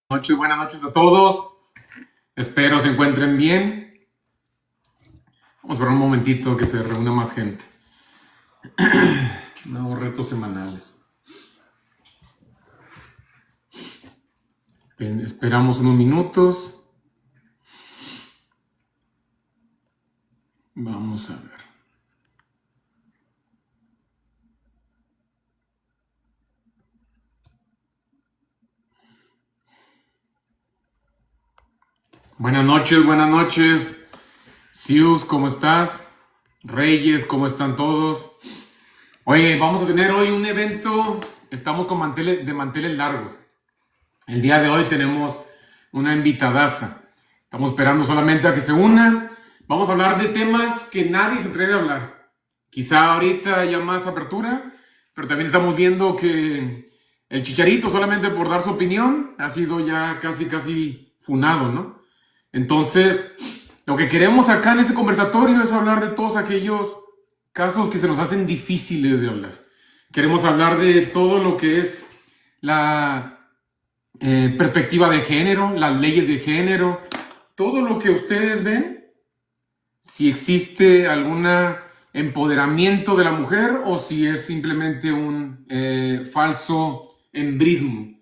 Buenas noches a todos. Espero se encuentren bien. Vamos a ver un momentito que se reúna más gente. Nuevos retos semanales. Bien, esperamos unos minutos. Vamos a ver. Buenas noches. Sius, ¿cómo estás? Reyes, ¿cómo están todos? Oye, vamos a tener hoy un evento. Estamos con manteles largos. El día de hoy tenemos una invitadaza. Estamos esperando solamente a que se una. Vamos a hablar de temas que nadie se atreve a hablar. Quizá ahorita haya más apertura, pero también estamos viendo que el Chicharito, solamente por dar su opinión, ha sido ya casi funado, ¿no? Entonces, lo que queremos acá en este conversatorio es hablar de todos aquellos casos que se nos hacen difíciles de hablar. Queremos hablar de todo lo que es la perspectiva de género, las leyes de género, todo lo que ustedes ven, si existe algún empoderamiento de la mujer o si es simplemente un falso embrismo.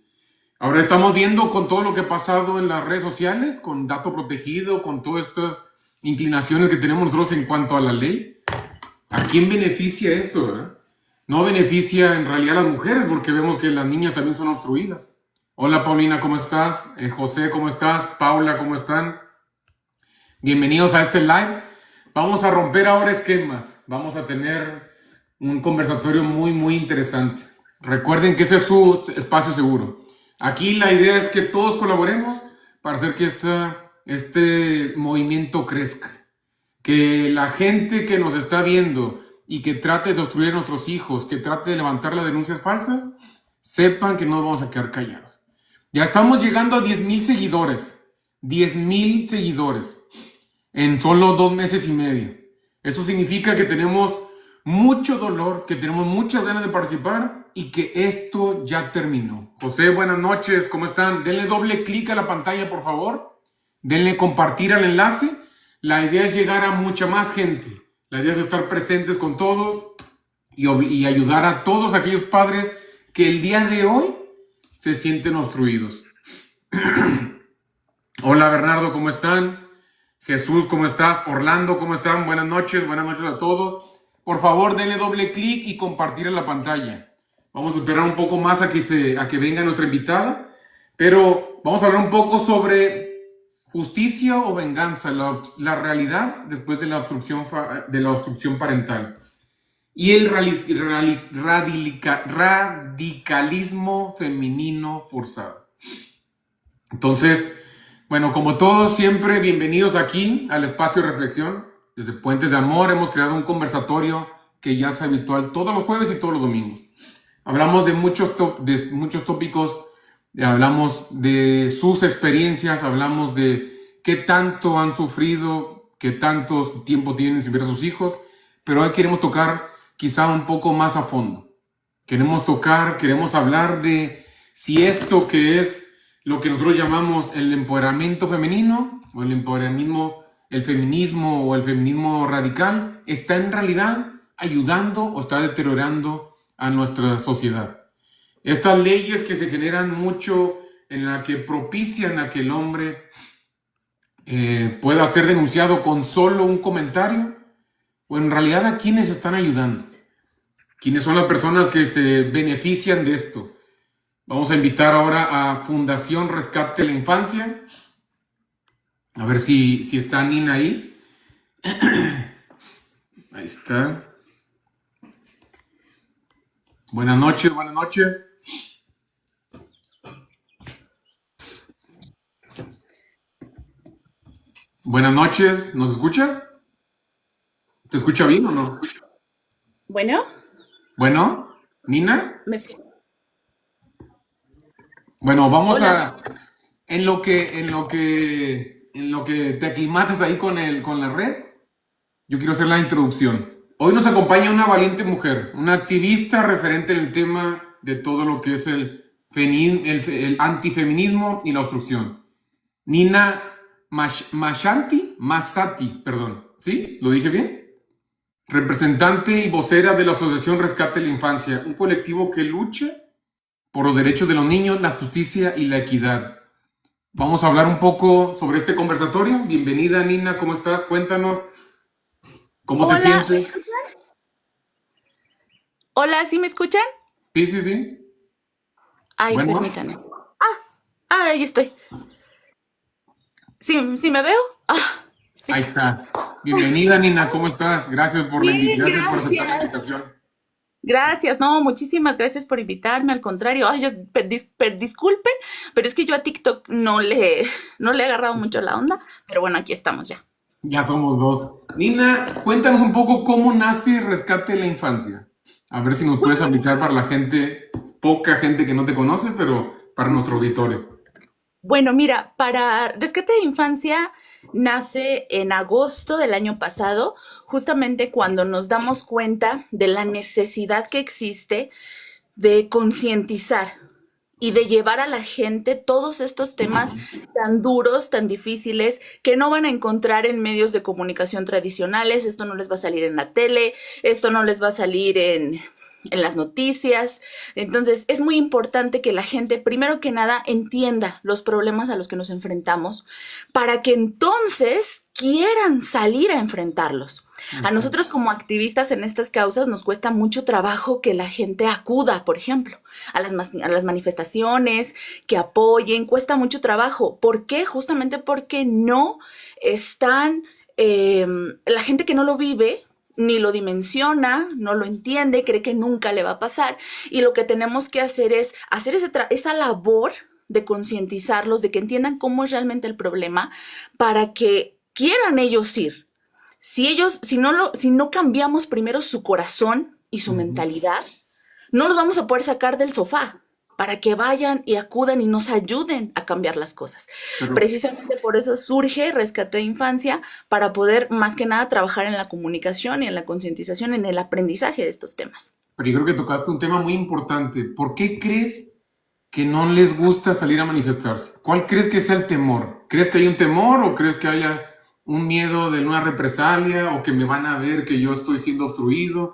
Ahora estamos viendo con todo lo que ha pasado en las redes sociales, con dato protegido, con todas estas inclinaciones que tenemos nosotros en cuanto a la ley. ¿A quién beneficia eso? No beneficia en realidad a las mujeres, porque vemos que las niñas también son obstruidas. Hola Paulina, ¿cómo estás? José, ¿cómo estás? Paula, ¿cómo están? Bienvenidos a este live. Vamos a romper ahora esquemas. Vamos a tener un conversatorio muy interesante. Recuerden que ese es su espacio seguro. Aquí la idea es que todos colaboremos para hacer que este movimiento crezca. Que la gente que nos está viendo y que trate de obstruir a nuestros hijos, que trate de levantar las denuncias falsas, sepan que no vamos a quedar callados. Ya estamos llegando a 10,000 seguidores. 10,000 seguidores en solo 2 meses y medio. Eso significa que tenemos mucho dolor, que tenemos muchas ganas de participar y que esto ya terminó. José, buenas noches, ¿cómo están? Denle doble clic a la pantalla, por favor. Denle compartir al enlace. La idea es llegar a mucha más gente. La idea es estar presentes con todos y ayudar a todos aquellos padres que el día de hoy se sienten obstruidos. Hola Bernardo, ¿cómo están? Jesús, ¿cómo estás? Orlando, ¿cómo están? Buenas noches a todos. Por favor, denle doble clic y compartir en la pantalla. Vamos a esperar un poco más a que venga nuestra invitada, pero vamos a hablar un poco sobre justicia o venganza, la realidad después de la obstrucción parental y el radicalismo femenino forzado. Entonces, bueno, como todos, siempre bienvenidos aquí al espacio de reflexión. Desde Puentes de Amor hemos creado un conversatorio que ya es habitual todos los jueves y todos los domingos. Hablamos de muchos tópicos, hablamos de sus experiencias, hablamos de qué tanto han sufrido, qué tanto tiempo tienen sin ver a sus hijos, pero hoy queremos tocar quizá un poco más a fondo. Queremos hablar de si esto que es lo que nosotros llamamos el empoderamiento femenino o el feminismo o el feminismo radical está en realidad ayudando o está deteriorando a nuestra sociedad. Estas leyes que se generan mucho en la que propician a que el hombre pueda ser denunciado con solo un comentario, o en realidad a quienes están ayudando, quiénes son las personas que se benefician de esto. Vamos a invitar ahora a Fundación Rescate la Infancia. A ver si está Nina ahí. Ahí está. Buenas noches. Buenas noches, ¿nos escuchas? ¿Te escucha bien o no? Bueno, ¿Nina? ¿Me escuchas? Bueno, vamos Hola. en lo que te aclimates ahí con la red, yo quiero hacer la introducción. Hoy nos acompaña una valiente mujer, una activista referente en el tema de todo lo que es el el antifeminismo y la obstrucción. Nina Massati, perdón. ¿Sí? ¿Lo dije bien? Representante y vocera de la Asociación Rescate la Infancia, un colectivo que lucha por los derechos de los niños, la justicia y la equidad. Vamos a hablar un poco sobre este conversatorio. Bienvenida, Nina, ¿cómo estás? Cuéntanos, ¿cómo te Hola, ¿me sientes? escuchan? Hola, ¿sí me escuchan? Sí, sí, sí. Ay, Bueno, permítanme. Ahí estoy. ¿Sí me veo? ahí Listo. está. Bienvenida, Nina, ¿cómo estás? Gracias por Bien, gracias por aceptar la gracias. invitación. Gracias, no, muchísimas gracias por invitarme, al contrario. Ay, disculpen, pero es que yo a TikTok no le he agarrado mucho la onda, pero bueno, aquí estamos ya. Ya somos dos. Nina, cuéntanos un poco cómo nace Rescate la Infancia. A ver si nos puedes aplicar para la gente, poca gente que no te conoce, pero para nuestro auditorio. Bueno, mira, para Rescate de Infancia nace en agosto del año pasado, justamente cuando nos damos cuenta de la necesidad que existe de concientizar y de llevar a la gente todos estos temas tan duros, tan difíciles, que no van a encontrar en medios de comunicación tradicionales. Esto no les va a salir en la tele, esto no les va a salir en las noticias. Entonces, es muy importante que la gente, primero que nada, entienda los problemas a los que nos enfrentamos para que entonces quieran salir a enfrentarlos. A Exacto. nosotros como activistas en estas causas nos cuesta mucho trabajo que la gente acuda, por ejemplo, a las manifestaciones, que apoyen, cuesta mucho trabajo. ¿Por qué? Justamente porque no están, la gente que no lo vive, ni lo dimensiona, no lo entiende, cree que nunca le va a pasar. Y lo que tenemos que hacer es hacer esa labor de concientizarlos, de que entiendan cómo es realmente el problema, para que quieran ellos ir. Si no cambiamos primero su corazón y su Ujú. mentalidad, no los vamos a poder sacar del sofá para que vayan y acudan y nos ayuden a cambiar las cosas. Pero, Precisamente por eso surge Rescate de Infancia, para poder más que nada trabajar en la comunicación y en la concientización, en el aprendizaje de estos temas. pero yo creo que tocaste un tema muy importante. ¿Por qué crees que no les gusta salir a manifestarse? ¿Cuál crees que sea el temor? ¿Crees que hay un temor o crees que haya un miedo de una represalia o que me van a ver que yo estoy siendo obstruido?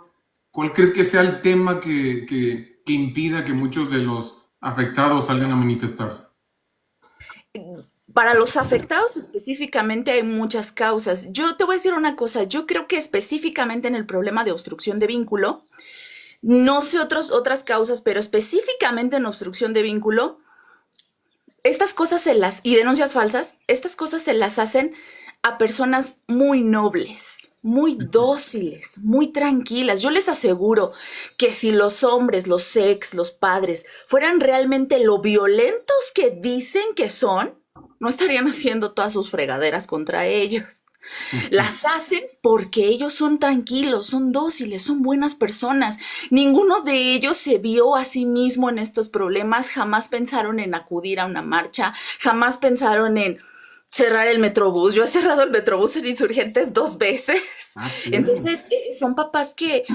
¿Cuál crees que sea el tema que impida que muchos de los afectados salgan a manifestarse? Para los afectados específicamente hay muchas causas. Yo te voy a decir una cosa, yo creo que específicamente en el problema de obstrucción de vínculo, no sé otras causas, pero específicamente en obstrucción de vínculo, y denuncias falsas, estas cosas se las hacen a personas muy nobles, muy dóciles, muy tranquilas. Yo les aseguro que si los hombres, los ex, los padres, fueran realmente lo violentos que dicen que son, no estarían haciendo todas sus fregaderas contra ellos. Las hacen porque ellos son tranquilos, son dóciles, son buenas personas. Ninguno de ellos se vio a sí mismo en estos problemas, jamás pensaron en acudir a una marcha, jamás pensaron en cerrar el metrobús. Yo he cerrado el metrobús en Insurgentes 2 veces. Ah, sí. Entonces, son papás que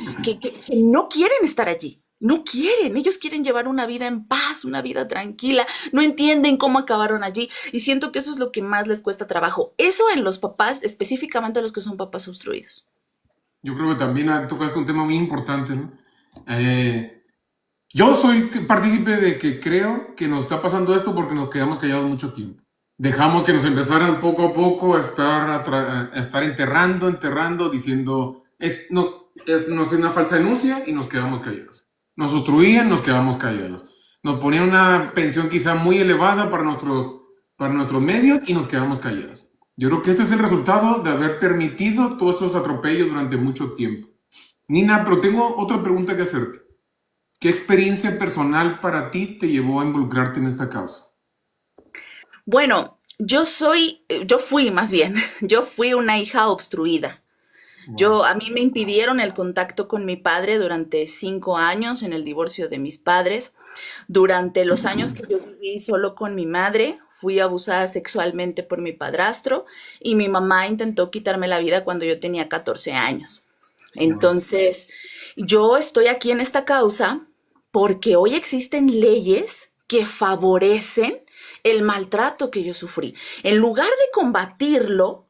no quieren estar allí. No quieren, ellos quieren llevar una vida en paz, una vida tranquila, no entienden cómo acabaron allí y siento que eso es lo que más les cuesta trabajo. Eso en los papás, específicamente los que son papás obstruidos. Yo creo que también tocaste un tema muy importante, ¿no? Eh, yo soy partícipe de que creo que nos está pasando esto porque nos quedamos callados mucho tiempo. Dejamos que nos empezaran poco a poco a estar enterrando, diciendo, nos es una falsa denuncia y nos quedamos callados. Nos obstruían, nos quedamos callados. Nos ponían una pensión quizá muy elevada para nuestros medios y nos quedamos callados. Yo creo que este es el resultado de haber permitido todos esos atropellos durante mucho tiempo. Nina, pero tengo otra pregunta que hacerte. ¿Qué experiencia personal para ti te llevó a involucrarte en esta causa? Bueno, yo fui más bien, yo fui una hija obstruida. Wow. A mí me impidieron el contacto con mi padre durante 5 años en el divorcio de mis padres. Durante los años que yo viví solo con mi madre, fui abusada sexualmente por mi padrastro y mi mamá intentó quitarme la vida cuando yo tenía 14 años. Wow. Entonces, yo estoy aquí en esta causa porque hoy existen leyes que favorecen el maltrato que yo sufrí. En lugar de combatirlo,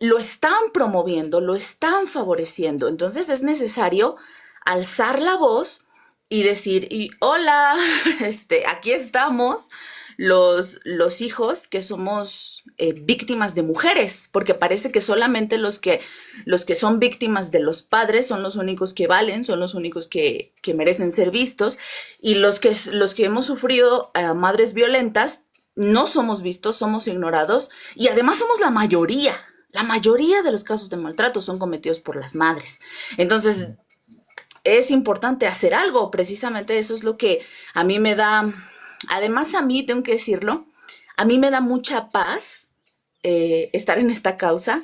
lo están promoviendo, lo están favoreciendo. Entonces es necesario alzar la voz y decir, hola, aquí estamos los hijos que somos víctimas de mujeres, porque parece que solamente los que son víctimas de los padres son los únicos que valen, son los únicos que merecen ser vistos, y los que hemos sufrido madres violentas no somos vistos, somos ignorados, y además somos la mayoría. La mayoría de los casos de maltrato son cometidos por las madres. Entonces, es importante hacer algo. Precisamente eso es lo que a mí me da, además a mí, tengo que decirlo, a mí me da mucha paz estar en esta causa,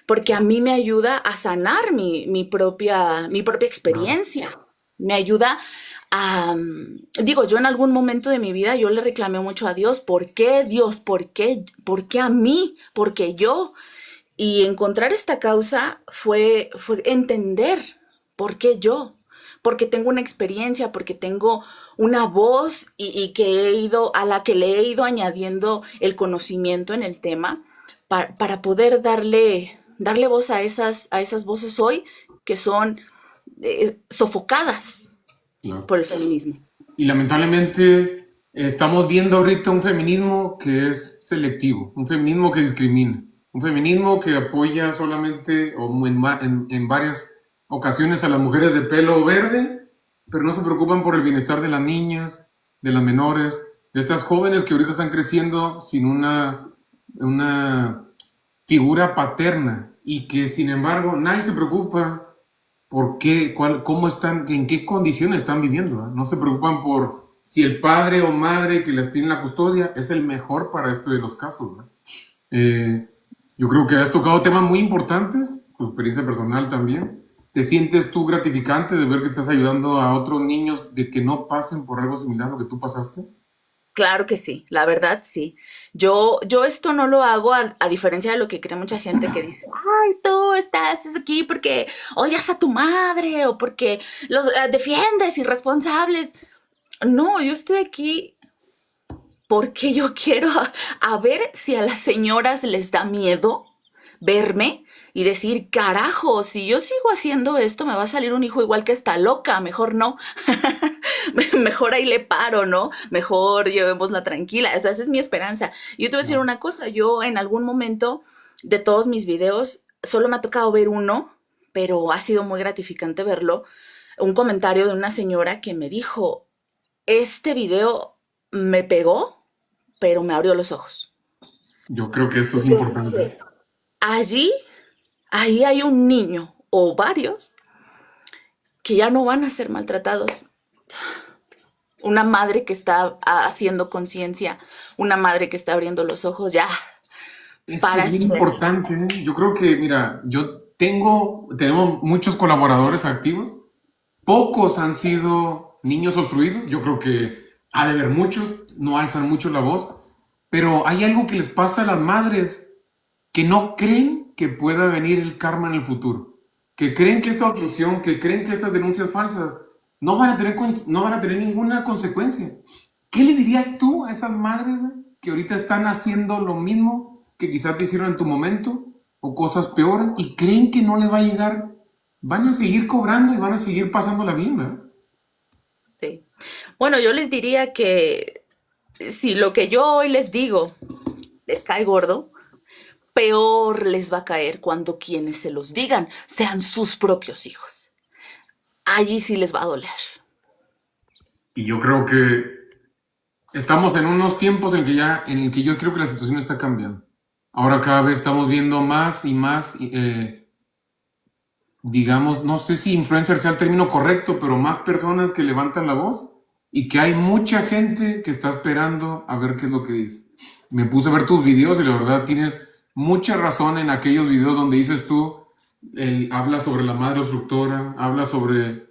porque a mí me ayuda a sanar mi propia experiencia. Me ayuda a, digo, yo en algún momento de mi vida yo le reclamé mucho a Dios, ¿por qué Dios? ¿Por qué a mí? ¿Por qué yo? Y encontrar esta causa fue entender por qué yo, porque tengo una experiencia, porque tengo una voz y a la que le he ido añadiendo el conocimiento en el tema para poder darle voz a esas voces hoy que son sofocadas por el feminismo. Y lamentablemente estamos viendo ahorita un feminismo que es selectivo, un feminismo que discrimina. Un feminismo que apoya solamente o en varias ocasiones a las mujeres de pelo verde, pero no se preocupan por el bienestar de las niñas, de las menores, de estas jóvenes que ahorita están creciendo sin una figura paterna y que sin embargo nadie se preocupa por qué, cómo están, en qué condiciones están viviendo. No se preocupan por si el padre o madre que les tiene la custodia es el mejor para esto de los casos, ¿no? Yo creo que has tocado temas muy importantes, tu experiencia personal también. ¿Te sientes tú gratificante de ver que estás ayudando a otros niños de que no pasen por algo similar a lo que tú pasaste? Claro que sí, la verdad sí. Yo esto no lo hago a diferencia de lo que cree mucha gente que dice, ay, tú estás aquí porque odias a tu madre o porque los defiendes irresponsables. No, yo estoy aquí porque yo quiero a ver si a las señoras les da miedo verme y decir, carajo, si yo sigo haciendo esto me va a salir un hijo igual que esta loca, mejor no. Mejor ahí le paro, ¿no? Mejor llevémosla tranquila. O sea, esa es mi esperanza. Y yo te voy a decir una cosa, yo en algún momento de todos mis videos solo me ha tocado ver uno, pero ha sido muy gratificante verlo, un comentario de una señora que me dijo, este video me pegó, pero me abrió los ojos. Yo creo que eso es importante. Ahí hay un niño o varios que ya no van a ser maltratados. Una madre que está haciendo conciencia, una madre que está abriendo los ojos ya. Es muy importante, ¿eh? Yo creo que, mira, tenemos muchos colaboradores activos. Pocos han sido niños obstruidos. Yo creo que ha de haber muchos, no alzan mucho la voz. Pero hay algo que les pasa a las madres que no creen que pueda venir el karma en el futuro. Que creen que esta obstrucción, que creen que estas denuncias falsas no van a tener ninguna consecuencia. ¿Qué le dirías tú a esas madres, güey, que ahorita están haciendo lo mismo que quizás te hicieron en tu momento o cosas peores y creen que no les va a llegar? Van a seguir cobrando y van a seguir pasándola bien, ¿verdad? Sí. Bueno, yo les diría que si lo que yo hoy les digo les cae gordo, peor les va a caer cuando quienes se los digan sean sus propios hijos. Allí sí les va a doler. Y yo creo que estamos en unos tiempos en el que yo creo que la situación está cambiando. Ahora cada vez estamos viendo más y más, digamos, no sé si influencer sea el término correcto, pero más personas que levantan la voz y que hay mucha gente que está esperando a ver qué es lo que dice. Me puse a ver tus videos y la verdad tienes mucha razón en aquellos videos donde dices tú, hablas sobre la madre obstructora, hablas sobre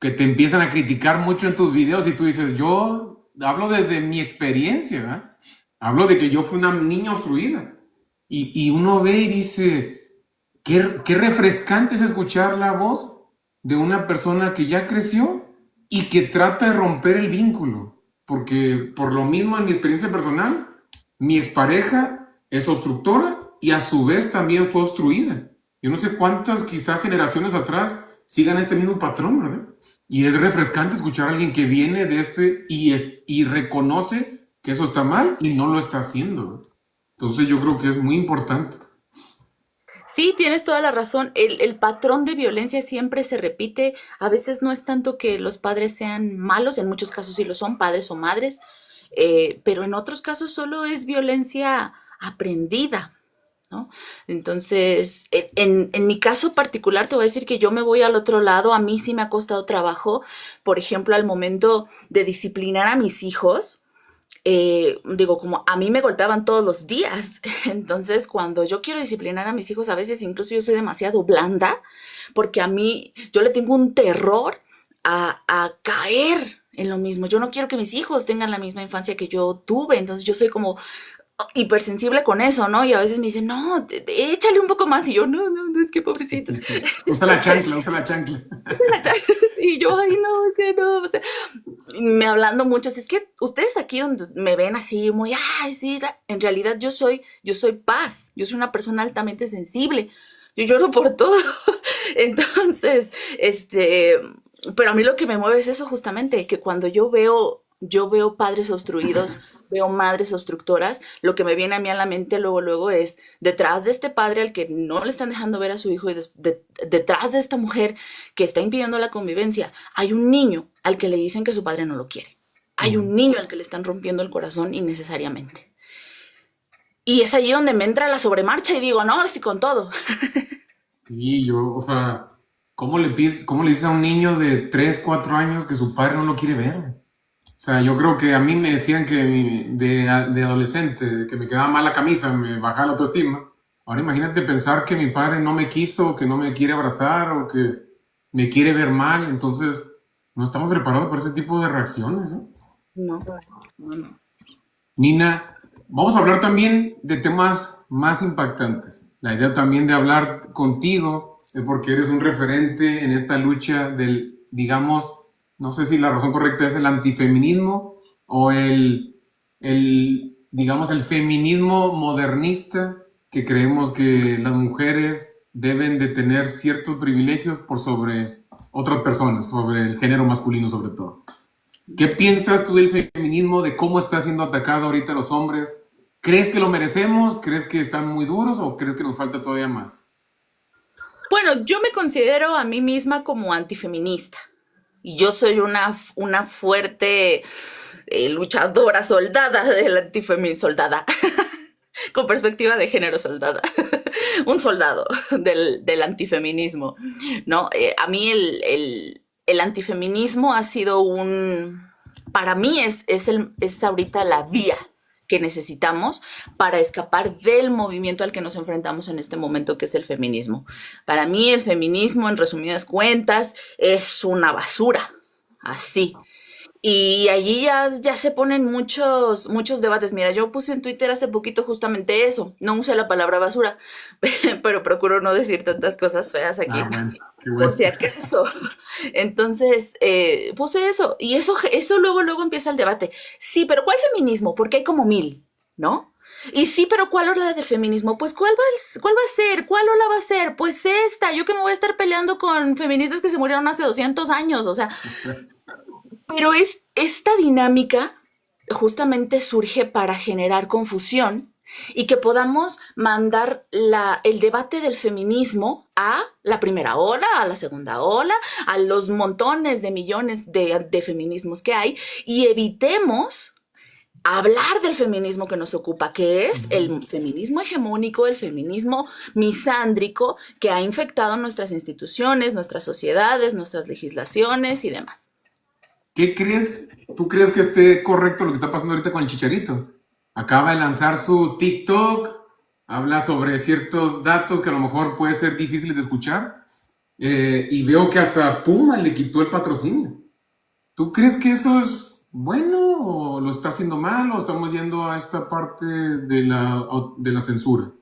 que te empiezan a criticar mucho en tus videos y tú dices, yo hablo desde mi experiencia, ¿verdad? Hablo de que yo fui una niña obstruida. Y uno ve y dice, qué refrescante es escuchar la voz de una persona que ya creció y que trata de romper el vínculo. porque por lo mismo en mi experiencia personal, mi expareja es obstructora y a su vez también fue obstruida. Yo no sé cuántas quizás generaciones atrás sigan este mismo patrón, ¿verdad? Y es refrescante escuchar a alguien que viene de y reconoce que eso está mal y no lo está haciendo, ¿verdad? Entonces yo creo que es muy importante. Sí, tienes toda la razón. El patrón de violencia siempre se repite. A veces no es tanto que los padres sean malos, en muchos casos sí lo son, padres o madres, pero en otros casos solo es violencia aprendida, ¿no? Entonces, en mi caso particular, te voy a decir que yo me voy al otro lado. A mí sí me ha costado trabajo, por ejemplo, al momento de disciplinar a mis hijos. Digo, como a mí me golpeaban todos los días, entonces cuando yo quiero disciplinar a mis hijos, a veces incluso yo soy demasiado blanda, porque a mí, yo le tengo un terror a caer en lo mismo. Yo no quiero que mis hijos tengan la misma infancia que yo tuve, entonces yo soy como hipersensible con eso, ¿no? Y a veces me dicen, no, échale un poco más, y yo, no, es que pobrecitos. Usa la chancla, usa la chancla. Y yo, ay, no, es que no, o sea, me hablando muchos, es que ustedes aquí donde me ven así muy, ay, sí, en realidad yo soy paz, yo soy una persona altamente sensible, yo lloro por todo. Entonces, pero a mí lo que me mueve es eso justamente, que cuando yo veo padres obstruidos, veo madres obstructoras, lo que me viene a mí a la mente luego es, detrás de este padre al que no le están dejando ver a su hijo y detrás de esta mujer que está impidiendo la convivencia, hay un niño al que le dicen que su padre no lo quiere. Hay un niño al que le están rompiendo el corazón innecesariamente. Y es allí donde me entra la sobremarcha y digo, no, sí, con todo. Sí, o sea, cómo le dices a un niño de 3 4 años que su padre no lo quiere ver? O sea, yo creo que a mí me decían que de adolescente, que me quedaba mal la camisa, me bajaba la autoestima. Ahora imagínate pensar que mi padre no me quiso, que no me quiere abrazar o que me quiere ver mal. Entonces, no estamos preparados para ese tipo de reacciones, ¿no? No, no. Nina, vamos a hablar también de temas más impactantes. La idea también de hablar contigo es porque eres un referente en esta lucha del, digamos, no sé si la razón correcta es el antifeminismo o digamos, el feminismo modernista, que creemos que las mujeres deben de tener ciertos privilegios por sobre otras personas, sobre el género masculino sobre todo. ¿Qué piensas tú del feminismo, de cómo está siendo atacado ahorita los hombres? ¿Crees que lo merecemos? ¿Crees que están muy duros o crees que nos falta todavía más? Bueno, yo me considero a mí misma como antifeminista. Y yo soy una fuerte luchadora, soldada del antifeminismo, soldada, con perspectiva de género, soldada, un soldado del antifeminismo, ¿no? A mí el antifeminismo ha sido para mí es ahorita la vía que necesitamos para escapar del movimiento al que nos enfrentamos en este momento, que es el feminismo. Para mí el feminismo, en resumidas cuentas, es una basura, así. Y allí ya se ponen muchos debates. Mira, yo puse en Twitter hace poquito justamente eso. No usé la palabra basura, pero procuro no decir tantas cosas feas aquí. Bueno, qué Por bueno. si acaso. Entonces, puse eso. Y eso luego empieza el debate. Sí, pero ¿cuál feminismo? Porque hay como 1000, ¿no? Y sí, pero ¿cuál ola de feminismo? Pues ¿cuál va a ser? ¿Cuál ola va a ser? Pues esta. Yo que me voy a estar peleando con feministas que se murieron hace 200 años. O sea, pero esta dinámica justamente surge para generar confusión y que podamos mandar el debate del feminismo a la primera ola, a la segunda ola, a los montones de millones de feminismos que hay, y evitemos hablar del feminismo que nos ocupa, que es el feminismo hegemónico, el feminismo misándrico que ha infectado nuestras instituciones, nuestras sociedades, nuestras legislaciones y demás. ¿Qué crees? ¿Tú crees que esté correcto lo que está pasando ahorita con el Chicharito? Acaba de lanzar su TikTok, habla sobre ciertos datos que a lo mejor puede ser difíciles de escuchar, y veo que hasta Puma le quitó el patrocinio. ¿Tú crees que eso es bueno o lo está haciendo mal o estamos yendo a esta parte de la censura?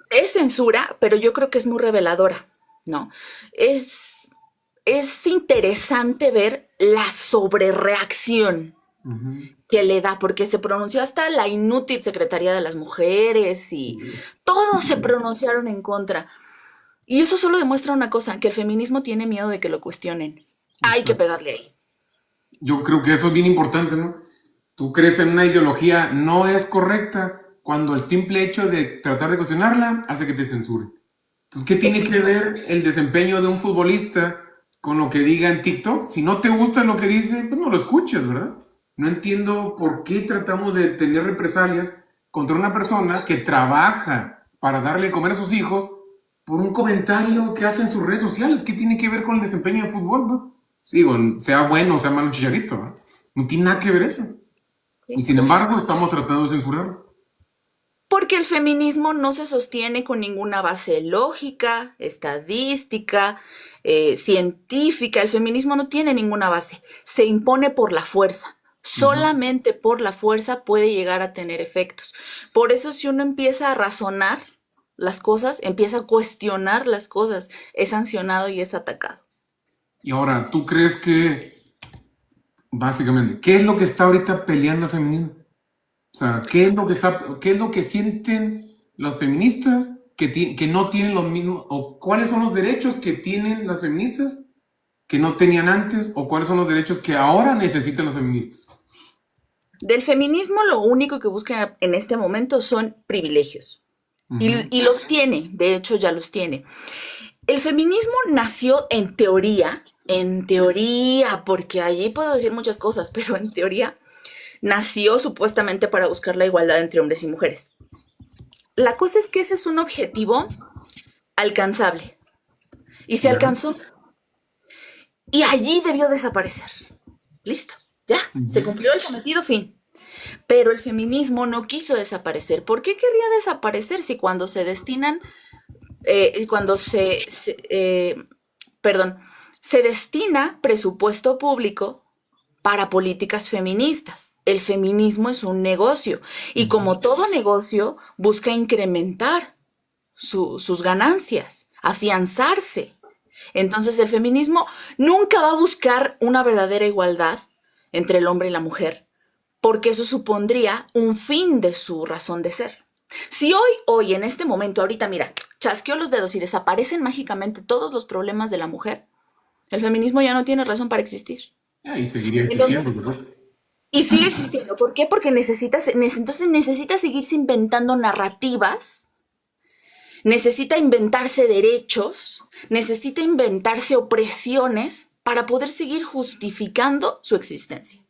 Es censura, pero yo creo que es muy reveladora, ¿no? Es interesante ver la sobrereacción Ujú. que le da, porque se pronunció hasta la inútil Secretaría de las Mujeres y todos se pronunciaron en contra. Y eso solo demuestra una cosa, que el feminismo tiene miedo de que lo cuestionen. Hay que Exacto. pegarle ahí. Yo creo que eso es bien importante, ¿no? Tú crees en una ideología no es correcta cuando el simple hecho de tratar de cuestionarla hace que te censuren. Entonces, ¿qué tiene que ver el desempeño de un futbolista con lo que diga en TikTok? Si no te gusta lo que dice, pues no lo escuches, ¿verdad? No entiendo por qué tratamos de tener represalias contra una persona que trabaja para darle de comer a sus hijos por un comentario que hace en sus redes sociales. ¿Qué tiene que ver con el desempeño de fútbol, no? Digo, sea bueno o sea malo un chicharito, ¿no? No tiene nada que ver eso. Y ¿Sí? sin embargo, estamos tratando de censurarlo. Porque el feminismo no se sostiene con ninguna base lógica, estadística, científica. El feminismo no tiene ninguna base. Se impone por la fuerza. Ujú. Solamente por la fuerza puede llegar a tener efectos. Por eso si uno empieza a razonar las cosas, empieza a cuestionar las cosas, es sancionado y es atacado. Y ahora, ¿tú crees que, básicamente, qué es lo que está ahorita peleando el feminismo? O sea, qué es lo que sienten las feministas que no tienen los mismos, o cuáles son los derechos que tienen las feministas que no tenían antes, o cuáles son los derechos que ahora necesitan las feministas? Del feminismo lo único que buscan en este momento son privilegios. Ujú. Y los tiene, de hecho ya los tiene. El feminismo nació en teoría, porque allí puedo decir muchas cosas, pero en teoría nació supuestamente para buscar la igualdad entre hombres y mujeres. La cosa es que ese es un objetivo alcanzable y se Ya. alcanzó y allí debió desaparecer. Listo, ya, se Ujú. cumplió el cometido, fin. Pero el feminismo no quiso desaparecer. ¿Por qué querría desaparecer si cuando se destinan, cuando perdón, se destina presupuesto público para políticas feministas? El feminismo es un negocio y Ujú. como todo negocio busca incrementar sus ganancias, afianzarse. Entonces el feminismo nunca va a buscar una verdadera igualdad entre el hombre y la mujer, porque eso supondría un fin de su razón de ser. Si hoy, en este momento, ahorita, mira, chasqueo los dedos y desaparecen mágicamente todos los problemas de la mujer, el feminismo ya no tiene razón para existir. Y seguiría Entonces, existiendo, ¿verdad? y sigue existiendo. ¿Por qué? Porque entonces necesita seguirse inventando narrativas, necesita inventarse derechos, necesita inventarse opresiones para poder seguir justificando su existencia.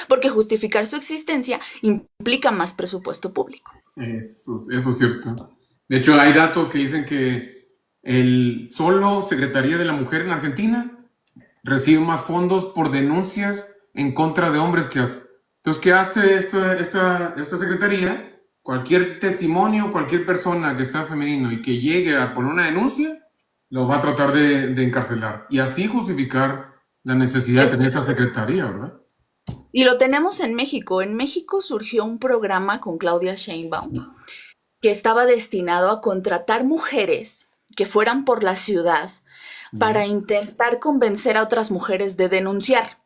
Porque justificar su existencia implica más presupuesto público. Eso es cierto. De hecho, hay datos que dicen que el solo Secretaría de la Mujer en Argentina recibe más fondos por denuncias en contra de hombres que hace. Entonces, ¿qué hace esta secretaría? Cualquier testimonio, cualquier persona que sea femenino y que llegue a poner una denuncia, lo va a tratar de encarcelar. Y así justificar la necesidad de tener esta secretaría, ¿verdad? Y lo tenemos en México. En México surgió un programa con Claudia Sheinbaum que estaba destinado a contratar mujeres que fueran por la ciudad Ya. para intentar convencer a otras mujeres de denunciar.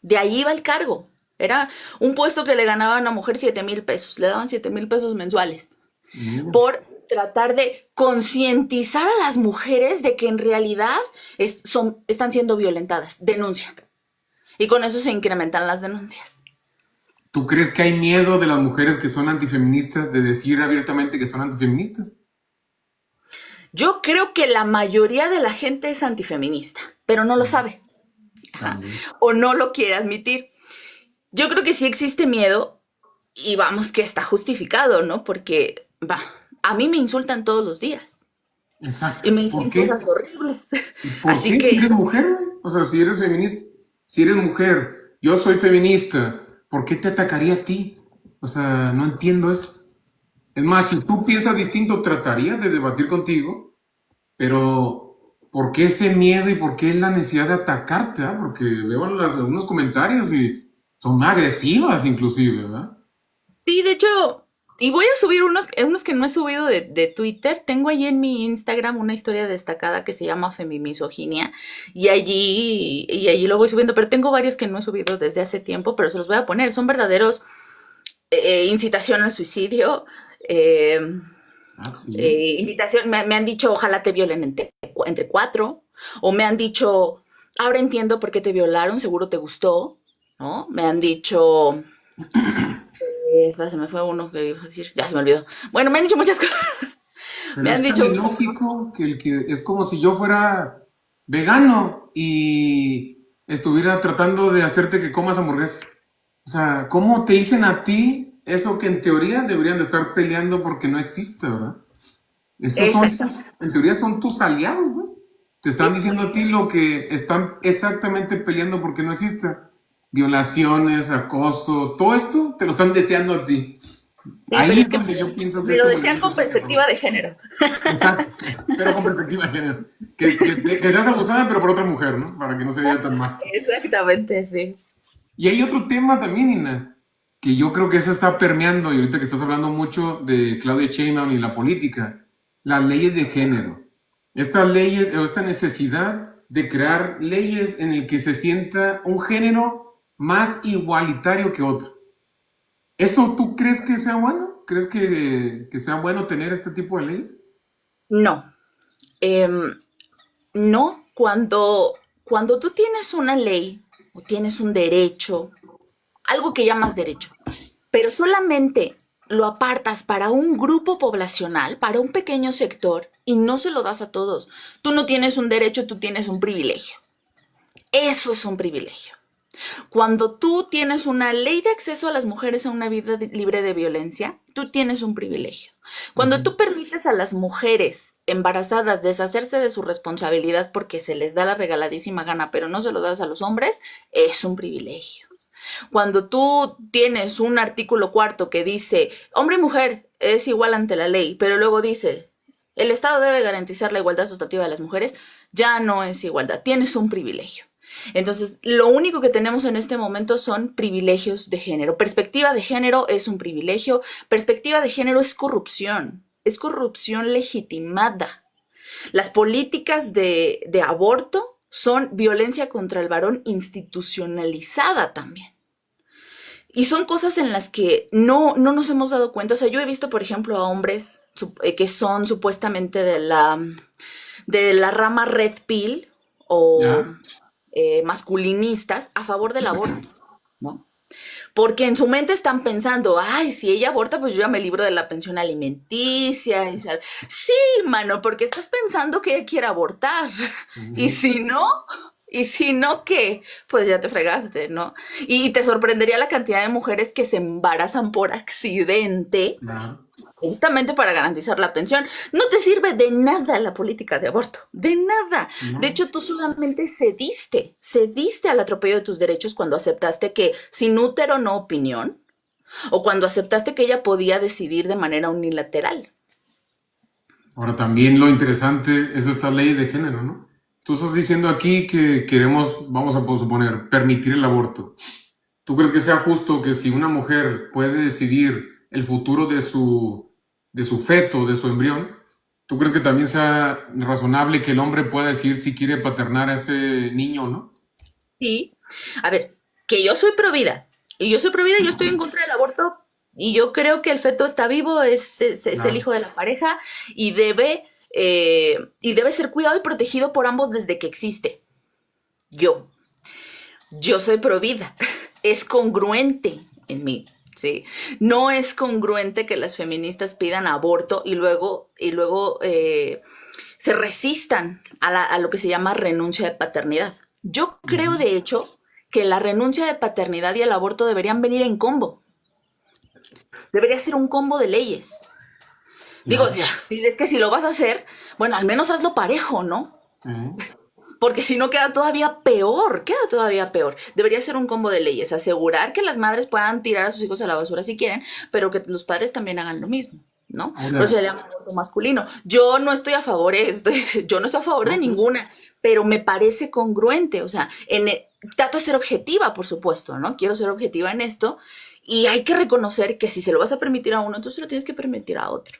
De ahí iba el cargo. Era un puesto que le ganaba a una mujer 7,000 pesos. Le daban 7,000 pesos mensuales Mira. por tratar de concientizar a las mujeres de que en realidad están siendo violentadas. Denuncian. Y con eso se incrementan las denuncias. ¿Tú crees que hay miedo de las mujeres que son antifeministas de decir abiertamente que son antifeministas? Yo creo que la mayoría de la gente es antifeminista, pero no lo sabe. Ajá. También. O no lo quiere admitir. Yo creo que sí existe miedo y vamos que está justificado, ¿no? Porque a mí me insultan todos los días Exacto. y me ¿Por dicen qué? cosas horribles. ¿Por Así qué? Si eres que mujer, o sea, si eres feminista, si eres mujer, yo soy feminista, ¿por qué te atacaría a ti? O sea, no entiendo eso. Es más, si tú piensas distinto, trataría de debatir contigo, pero ¿por qué ese miedo y por qué la necesidad de atacarte? Porque veo algunos comentarios y son agresivas inclusive, ¿verdad? sí, de hecho, Y voy a subir unos que no he subido de Twitter. Tengo allí en mi Instagram una historia destacada que se llama Femimisoginia y allí lo voy subiendo, pero tengo varios que no he subido desde hace tiempo, pero se los voy a poner. Son verdaderos incitación al suicidio, eh, Ah, sí. invitación, me han dicho ojalá te violen entre cuatro, o me han dicho ahora entiendo por qué te violaron, seguro te gustó, ¿no? Me han dicho, espera, se me fue uno que iba a decir, ya se me olvidó. Bueno, me han dicho muchas cosas, Pero me han es tan dicho, ilógico que es como si yo fuera vegano y estuviera tratando de hacerte que comas hamburguesas. O sea, ¿cómo te dicen a ti eso que en teoría deberían de estar peleando porque no existe, ¿verdad? Esos son, exactamente, en teoría son tus aliados, güey. Te están sí, diciendo a ti lo que están exactamente peleando porque no existe. Violaciones, acoso, todo esto te lo están deseando a ti. sí, pero Ahí es es que donde yo pienso que me lo este decían movimiento con tiene que perspectiva acabar. de género. Exacto, pero con perspectiva de género. Que seas abusada, pero por otra mujer, ¿no? Para que no se vea tan mal. Exactamente, sí. Y hay otro tema también, Ina, que yo creo que eso está permeando, y ahorita que estás hablando mucho de Claudia Sheinbaum y la política, las leyes de género. Estas leyes, o esta necesidad de crear leyes en el que se sienta un género más igualitario que otro. ¿Eso tú crees que sea bueno? ¿Crees que sea bueno tener este tipo de leyes? No, em, no, cuando tú tienes una ley o tienes un derecho, algo que llamas derecho, pero solamente lo apartas para un grupo poblacional, para un pequeño sector, y no se lo das a todos. Tú no tienes un derecho, tú tienes un privilegio. Eso es un privilegio. Cuando tú tienes una ley de acceso a las mujeres a una vida libre de violencia, tú tienes un privilegio. Cuando Ujú. tú permites a las mujeres embarazadas deshacerse de su responsabilidad porque se les da la regaladísima gana, pero no se lo das a los hombres, es un privilegio. Cuando tú tienes un artículo cuarto que dice hombre y mujer es igual ante la ley, pero luego dice el Estado debe garantizar la igualdad sustantiva de las mujeres, ya no es igualdad, tienes un privilegio. Entonces, lo único que tenemos en este momento son privilegios de género. Perspectiva de género es un privilegio, perspectiva de género es corrupción legitimada. Las políticas de aborto son violencia contra el varón institucionalizada también. Y son cosas en las que no nos hemos dado cuenta. O sea, yo he visto, por ejemplo, a hombres que son supuestamente de la rama red pill o Ya. masculinistas a favor del aborto, ¿no? Porque en su mente están pensando, ay, si ella aborta, pues yo ya me libro de la pensión alimenticia. Sí, mano, porque estás pensando que ella quiere abortar. Y Ujú. si no, y si no, ¿qué? Pues ya te fregaste, ¿no? Y te sorprendería la cantidad de mujeres que se embarazan por accidente Claro. justamente para garantizar la pensión. No te sirve de nada la política de aborto, de nada. De No. hecho, tú solamente cediste al atropello de tus derechos cuando aceptaste que sin útero no opinión, o cuando aceptaste que ella podía decidir de manera unilateral. Ahora también lo interesante es esta ley de género, ¿no? Tú estás diciendo aquí que queremos, vamos a suponer, permitir el aborto. ¿Tú crees que sea justo que si una mujer puede decidir el futuro de su feto, de su embrión, tú crees que también sea razonable que el hombre pueda decidir si quiere paternar a ese niño o no? Sí, a ver, que yo soy provida, y yo soy provida y yo estoy en contra del aborto, y yo creo que el feto está vivo, es el Claro. hijo de la pareja, y debe ser cuidado y protegido por ambos desde que existe. Yo, yo soy provida, es congruente en mí, ¿sí? No es congruente que las feministas pidan aborto y luego se resistan a lo que se llama renuncia de paternidad. Yo creo, Ujú. de hecho, que la renuncia de paternidad y el aborto deberían venir en combo. Debería ser un combo de leyes. Digo, Ya. ya, si es que si lo vas a hacer, bueno, al menos hazlo parejo, ¿no? ¿Eh? Porque si no queda todavía peor, queda todavía peor. Debería ser un combo de leyes, asegurar que las madres puedan tirar a sus hijos a la basura si quieren, pero que los padres también hagan lo mismo, ¿no? Por eso Ahora, se llama aborto masculino. Yo no estoy a favor, yo no estoy a favor de no sé. ninguna, pero me parece congruente, o sea, trato de ser objetiva, por supuesto, ¿no? Quiero ser objetiva en esto Y hay que reconocer que si se lo vas a permitir a uno, entonces lo tienes que permitir a otro.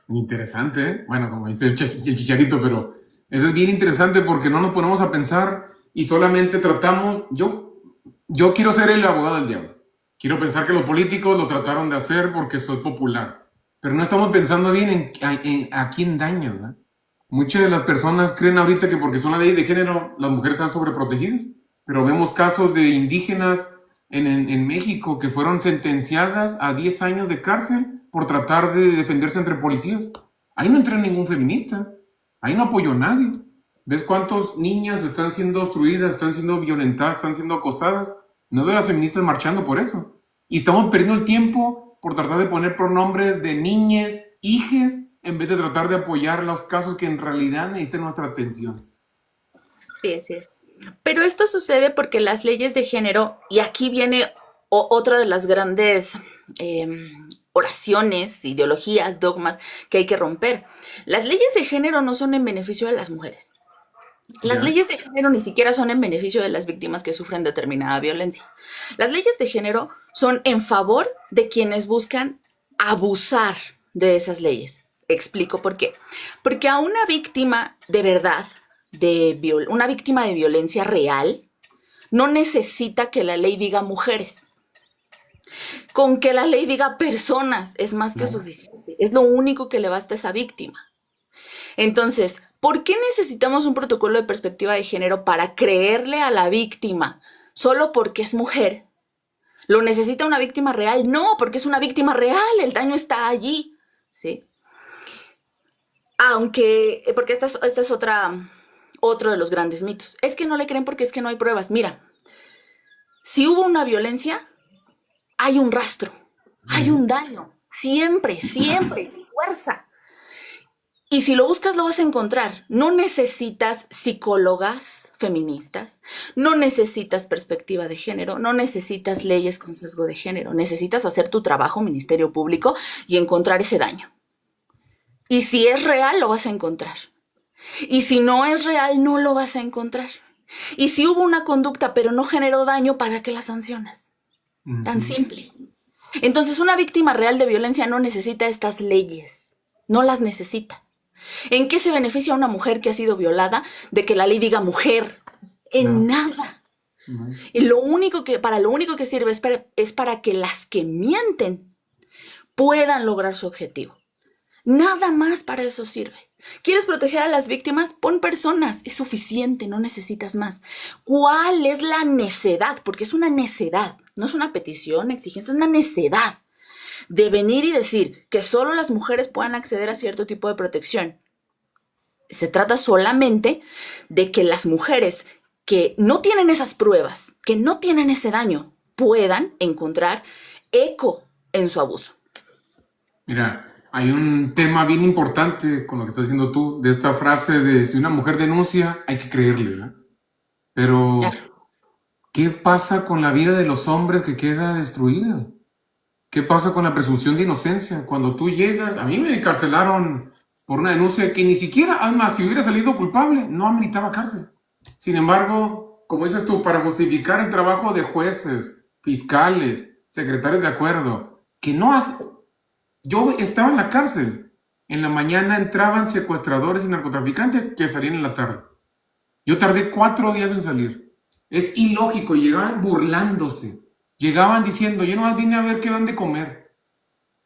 Interesante, ¿eh? Bueno, como dice el Chicharito, pero eso es bien interesante porque no nos ponemos a pensar y solamente tratamos. Yo quiero ser el abogado del diablo. Quiero pensar que los políticos lo trataron de hacer porque soy popular. Pero no estamos pensando bien en a quién daña, ¿verdad? Muchas de las personas creen ahorita que porque son la ley de género, las mujeres están sobreprotegidas. Pero vemos casos de indígenas en México que fueron sentenciadas a 10 años de cárcel por tratar de defenderse entre policías. Ahí no entró ningún feminista. Ahí no apoyó a nadie. ¿Ves cuántas niñas están siendo obstruidas, están siendo violentadas, están siendo acosadas? No veo a las feministas marchando por eso. Y estamos perdiendo el tiempo por tratar de poner pronombres de niñes, hijes, en vez de tratar de apoyar los casos que en realidad necesitan nuestra atención. Sí, sí. Pero esto sucede porque las leyes de género, y aquí viene otra de las grandes oraciones, ideologías, dogmas que hay que romper. Las leyes de género no son en beneficio de las mujeres. Las ¿Ya? leyes de género ni siquiera son en beneficio de las víctimas que sufren determinada violencia. Las leyes de género son en favor de quienes buscan abusar de esas leyes. Explico por qué. Porque a una víctima de verdad, una víctima de violencia real, no necesita que la ley diga mujeres. Con que la ley diga personas es más que No. suficiente. Es lo único que le basta a esa víctima. Entonces, ¿por qué necesitamos un protocolo de perspectiva de género para creerle a la víctima solo porque es mujer? ¿Lo necesita una víctima real? No, porque es una víctima real, el daño está allí, ¿sí? Aunque, porque esta es otro de los grandes mitos. Es que no le creen porque es que no hay pruebas. Mira, si hubo una violencia, hay un rastro, hay un daño, siempre, siempre, fuerza. Y si lo buscas, lo vas a encontrar. No necesitas psicólogas feministas, no necesitas perspectiva de género, no necesitas leyes con sesgo de género. Necesitas hacer tu trabajo, Ministerio Público, y encontrar ese daño. Y si es real, lo vas a encontrar. Y si no es real, no lo vas a encontrar. Y si hubo una conducta, pero no generó daño, ¿para qué la sancionas? Tan simple. Entonces, una víctima real de violencia no necesita estas leyes. No las necesita. ¿En qué se beneficia una mujer que ha sido violada de que la ley diga mujer? En nada. Y para lo único que sirve es para que las que mienten puedan lograr su objetivo. Nada más para eso sirve. ¿Quieres proteger a las víctimas? Pon personas. Es suficiente, no necesitas más. ¿Cuál es la necedad? Porque es una necedad. No es una petición, exigencia, es una necedad de venir y decir que solo las mujeres puedan acceder a cierto tipo de protección. Se trata solamente de que las mujeres que no tienen esas pruebas, que no tienen ese daño, puedan encontrar eco en su abuso. Mira, hay un tema bien importante con lo que estás diciendo tú, de esta frase de si una mujer denuncia, hay que creerle, ¿verdad? Pero, ¿qué pasa con la vida de los hombres que queda destruida? ¿Qué pasa con la presunción de inocencia? Cuando tú llegas, a mí me encarcelaron por una denuncia que ni siquiera, además, si hubiera salido culpable, no ameritaba cárcel. Sin embargo, como dices tú, para justificar el trabajo de jueces, fiscales, secretarios de acuerdo, que no hace... Yo estaba en la cárcel. En la mañana entraban secuestradores y narcotraficantes que salían en la tarde. Yo tardé 4 días en salir. Es ilógico, llegaban burlándose. Llegaban diciendo, yo nomás vine a ver qué dan de comer.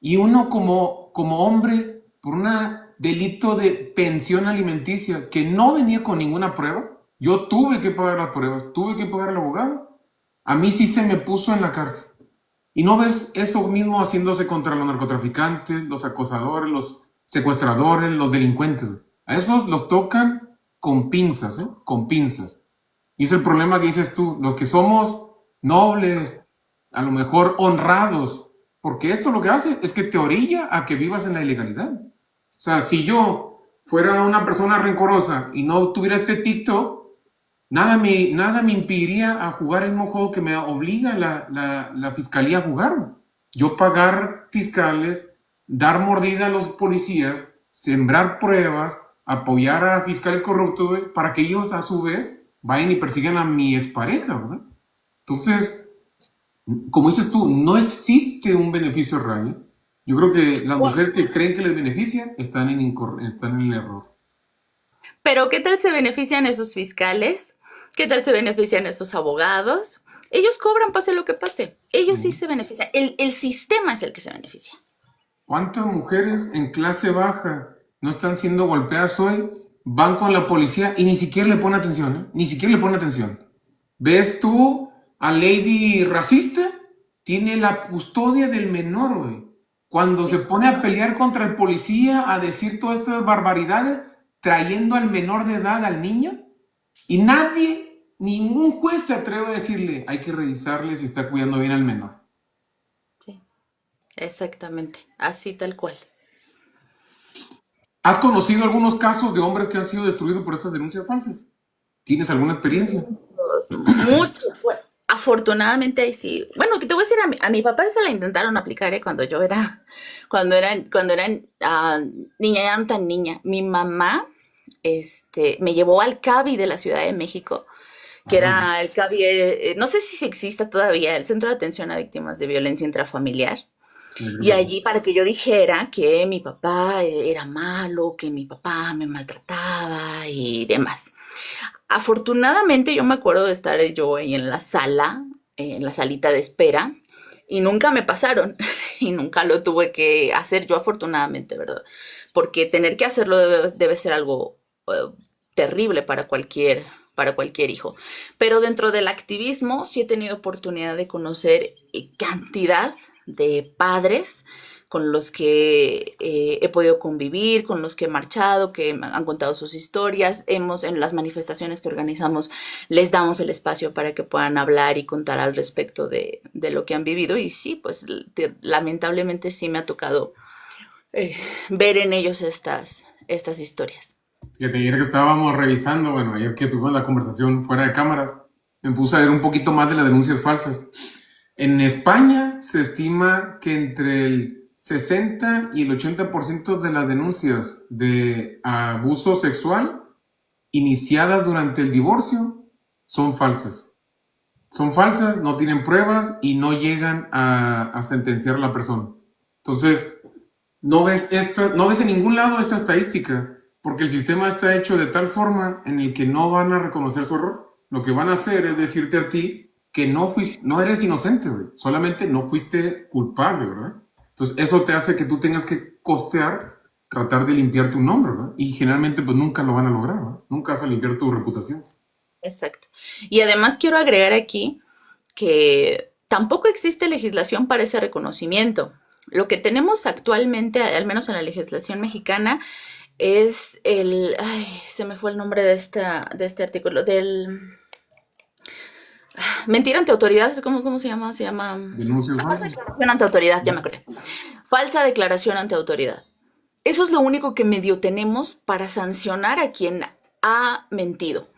Y uno como hombre, por un delito de pensión alimenticia, que no venía con ninguna prueba, yo tuve que pagar las pruebas, tuve que pagar al abogado. A mí sí se me puso en la cárcel. Y no ves eso mismo haciéndose contra los narcotraficantes, los acosadores, los secuestradores, los delincuentes. A esos los tocan con pinzas, ¿eh? Con pinzas. Y es el problema que dices tú, los que somos nobles, a lo mejor honrados, porque esto lo que hace es que te orilla a que vivas en la ilegalidad. O sea, si yo fuera una persona rencorosa y no tuviera este TikTok, nada me impediría a jugar el mismo juego que me obliga la fiscalía a jugar. Yo pagar fiscales, dar mordida a los policías, sembrar pruebas, apoyar a fiscales corruptos, güey, para que ellos a su vez vayan y persigan a mi expareja, ¿verdad? Entonces, Como dices tú, no existe un beneficio real, ¿eh? Yo creo que las mujeres que creen que les beneficia están en el error. Pero ¿qué tal se benefician esos fiscales? ¿Qué tal se benefician esos abogados? Ellos cobran pase lo que pase. Ellos sí ¿No? se benefician. El sistema es el que se beneficia. ¿Cuántas mujeres en clase baja no están siendo golpeadas hoy? Van con la policía y ni siquiera le ponen atención, ¿eh? Ni siquiera le ponen atención. ¿Ves tú a Lady racista? Tiene la custodia del menor, güey. Cuando se Sí, pone a pelear contra el policía, a decir todas estas barbaridades, trayendo al menor de edad al niño, y nadie, ningún juez se atreve a decirle, hay que revisarle si está cuidando bien al menor. sí, exactamente. Así tal cual. ¿Has conocido algunos casos de hombres que han sido destruidos por estas denuncias falsas? ¿Tienes alguna experiencia? Mucho. Bueno, afortunadamente ahí sí. Bueno, que te voy a decir, a mi papá se la intentaron aplicar, cuando yo era, cuando era niña, ya no tan niña. Mi mamá, me llevó al CABI de la Ciudad de México, que Órale, era el CABI, no sé si exista todavía, el Centro de Atención a Víctimas de Violencia Intrafamiliar. yo creo Y que sí. allí para que yo dijera que mi papá era malo, que mi papá me maltrataba y demás. Afortunadamente yo me acuerdo de estar yo ahí en la sala, en la salita de espera, y nunca me pasaron, y nunca lo tuve que hacer yo afortunadamente, ¿verdad? Porque tener que hacerlo debe ser algo terrible para cualquier hijo. Pero dentro del activismo sí he tenido oportunidad de conocer cantidad de padres con los que he podido convivir, con los que he marchado, que han contado sus historias. En las manifestaciones que organizamos, les damos el espacio para que puedan hablar y contar al respecto de lo que han vivido. Y sí, pues lamentablemente sí me ha tocado eh, ver en ellos estas historias. Fíjate, ayer que estábamos revisando, bueno, ayer que tuvimos la conversación fuera de cámaras, me puse a ver un poquito más de las denuncias falsas. En España se estima que entre el 60 y el 80% de las denuncias de abuso sexual iniciadas durante el divorcio son falsas. Son falsas, no tienen pruebas y no llegan a sentenciar a la persona. Entonces, no ves en ningún lado esta estadística, porque el sistema está hecho de tal forma en el que no van a reconocer su error. Lo que van a hacer es decirte a ti que no eres inocente, güey. Solamente no fuiste culpable, ¿verdad? Entonces, eso te hace que tú tengas que costear, tratar de limpiar tu nombre, ¿verdad? Y generalmente, pues nunca lo van a lograr, ¿verdad? Nunca vas a limpiar tu reputación. Exacto. Y además quiero agregar aquí que tampoco existe legislación para ese reconocimiento. Lo que tenemos actualmente, al menos en la legislación mexicana, es se me fue el nombre de este artículo, mentira ante autoridad. ¿Cómo se llama? Se llama Denuncias falsa falsas. declaración ante autoridad, ya me acordé. Falsa declaración ante autoridad. Eso es lo único que medio tenemos para sancionar a quien ha mentido.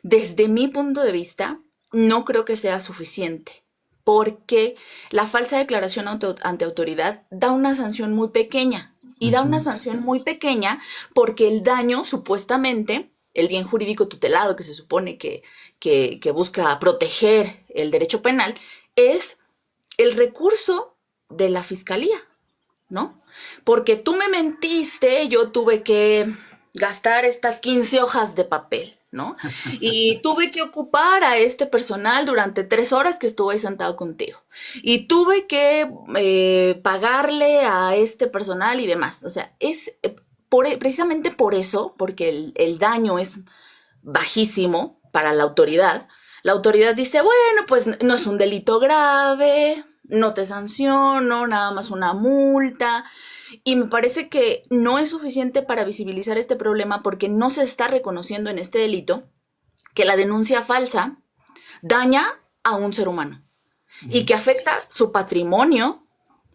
Desde mi punto de vista, no creo que sea suficiente, porque la falsa declaración ante autoridad da una sanción muy pequeña. Y da una Ujú. sanción muy pequeña porque el daño, supuestamente, el bien jurídico tutelado que se supone que busca proteger el derecho penal, es el recurso de la fiscalía, ¿no? Porque tú me mentiste, yo tuve que gastar estas 15 hojas de papel, ¿no? Y tuve que ocupar a este personal durante 3 horas que estuve ahí sentado contigo. Y tuve que pagarle a este personal y demás. O sea, es precisamente por eso, porque el daño es bajísimo para la autoridad dice, bueno, pues no es un delito grave, no te sanciono, nada más una multa. Y me parece que no es suficiente para visibilizar este problema porque no se está reconociendo en este delito que la denuncia falsa daña a un ser humano y que afecta su patrimonio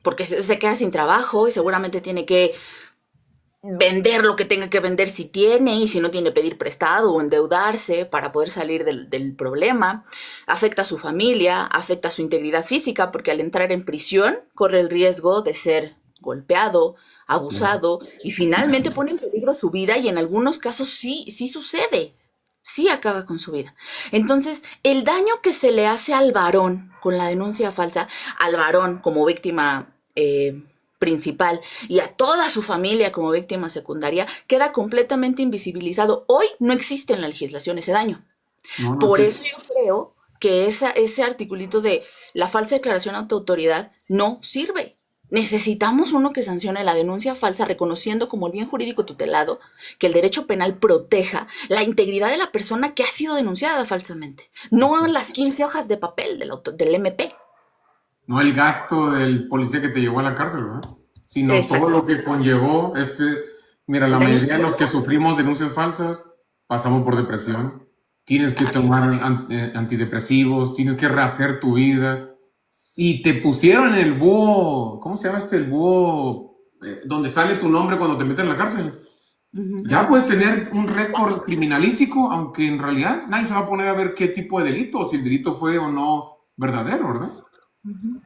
porque se queda sin trabajo y seguramente tiene que vender lo que tenga que vender si tiene y si no tiene pedir prestado o endeudarse para poder salir del problema, afecta a su familia, afecta a su integridad física porque al entrar en prisión corre el riesgo de ser golpeado, Claro. abusado y finalmente pone en peligro su vida y en algunos casos sí sucede. sí acaba con su vida. Entonces, el daño que se le hace al varón con la denuncia falsa, al varón como víctima principal y a toda su familia como víctima secundaria, queda completamente invisibilizado. Hoy no existe en la legislación ese daño. No, no Por existe. eso yo creo que ese articulito de la falsa declaración ante autoridad no sirve. Necesitamos uno que sancione la denuncia falsa reconociendo como el bien jurídico tutelado que el derecho penal proteja la integridad de la persona que ha sido denunciada falsamente, no las 15 hojas de papel del MP. No el gasto del policía que te llevó a la cárcel, ¿verdad? Sino todo lo que Exactamente. conllevó mira, la Daño mayoría de los que psicológico. sufrimos denuncias falsas pasamos por depresión. Tienes que Claro. tomar antidepresivos, tienes que rehacer tu vida. Y te pusieron en el búho, ¿cómo se llama el búho donde sale tu nombre cuando te meten en la cárcel? Ujú. Ya puedes tener un récord criminalístico, aunque en realidad nadie se va a poner a ver qué tipo de delito, si el delito fue o no verdadero, ¿verdad? Ujú.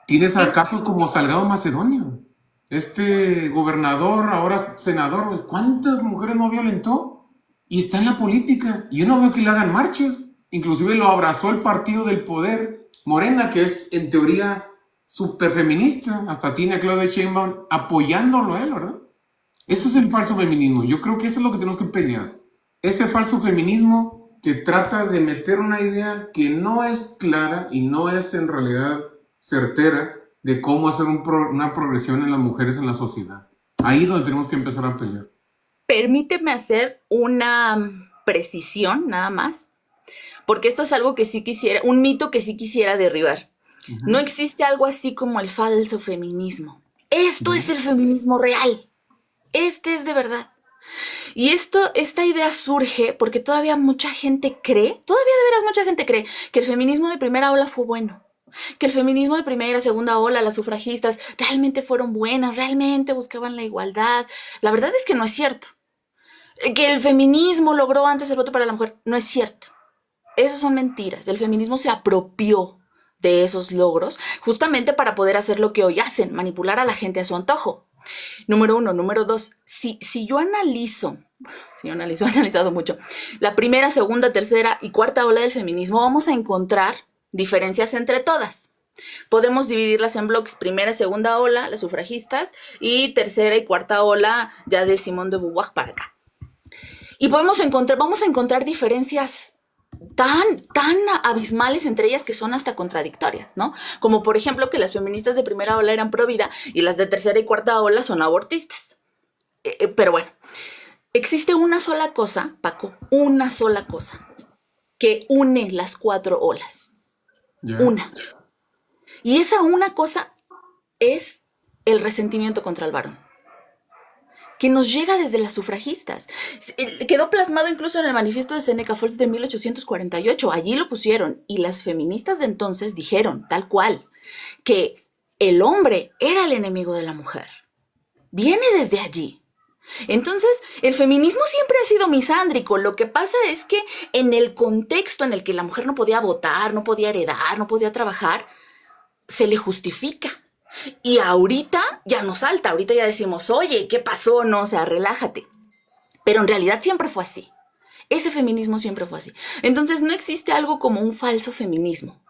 Tienes a Sí, casos como Salgado Macedonio, este gobernador, ahora senador, ¿cuántas mujeres no violentó? Y está en la política, y yo no veo que le hagan marchas. Inclusive lo abrazó el partido del poder, Morena, que es en teoría súper feminista, hasta tiene a Claudia Sheinbaum apoyándolo a él, ¿verdad? Eso es el falso feminismo. Yo creo que eso es lo que tenemos que pelear. Ese falso feminismo que trata de meter una idea que no es clara y no es en realidad certera de cómo hacer una progresión en las mujeres en la sociedad. Ahí es donde tenemos que empezar a pelear. permíteme hacer una precisión nada más, porque esto es algo que sí quisiera, un mito que sí quisiera derribar. No Ujú. existe algo así como el falso feminismo. Esto es No. el feminismo real. Este es de verdad. Y esta idea surge porque todavía mucha gente cree, todavía de veras mucha gente cree que el feminismo de primera ola fue bueno. Que el feminismo de primera, segunda ola, las sufragistas, realmente fueron buenas, realmente buscaban la igualdad. La verdad es que no es cierto. Que el feminismo logró antes el voto para la mujer, no es cierto. Esas son mentiras. El feminismo se apropió de esos logros justamente para poder hacer lo que hoy hacen, manipular a la gente a su antojo. Número uno. Número dos, si yo analizo, he analizado mucho, la primera, segunda, tercera y cuarta ola del feminismo, vamos a encontrar diferencias entre todas. Podemos dividirlas en bloques, primera, segunda ola, las sufragistas, y tercera y cuarta ola ya de Simone de Beauvoir para acá. Y vamos a encontrar diferencias tan abismales entre ellas que son hasta contradictorias, ¿no? Como por ejemplo que las feministas de primera ola eran pro vida y las de tercera y cuarta ola son abortistas. Pero bueno, existe una sola cosa, Paco, una sola cosa que une las cuatro olas. ¿Ya? Una. Y esa una cosa es el resentimiento contra el varón, que nos llega desde las sufragistas. Quedó plasmado incluso en el manifiesto de Seneca Falls de 1848. Allí lo pusieron y las feministas de entonces dijeron, tal cual, que el hombre era el enemigo de la mujer. Viene desde allí. Entonces, el feminismo siempre ha sido misándrico. Lo que pasa es que en el contexto en el que la mujer no podía votar, no podía heredar, no podía trabajar, se le justifica. Y ahorita ya nos salta, ahorita ya decimos, oye, ¿qué pasó? No, o sea, relájate. Pero en realidad siempre fue así. Ese feminismo siempre fue así. Entonces no existe algo como un falso feminismo.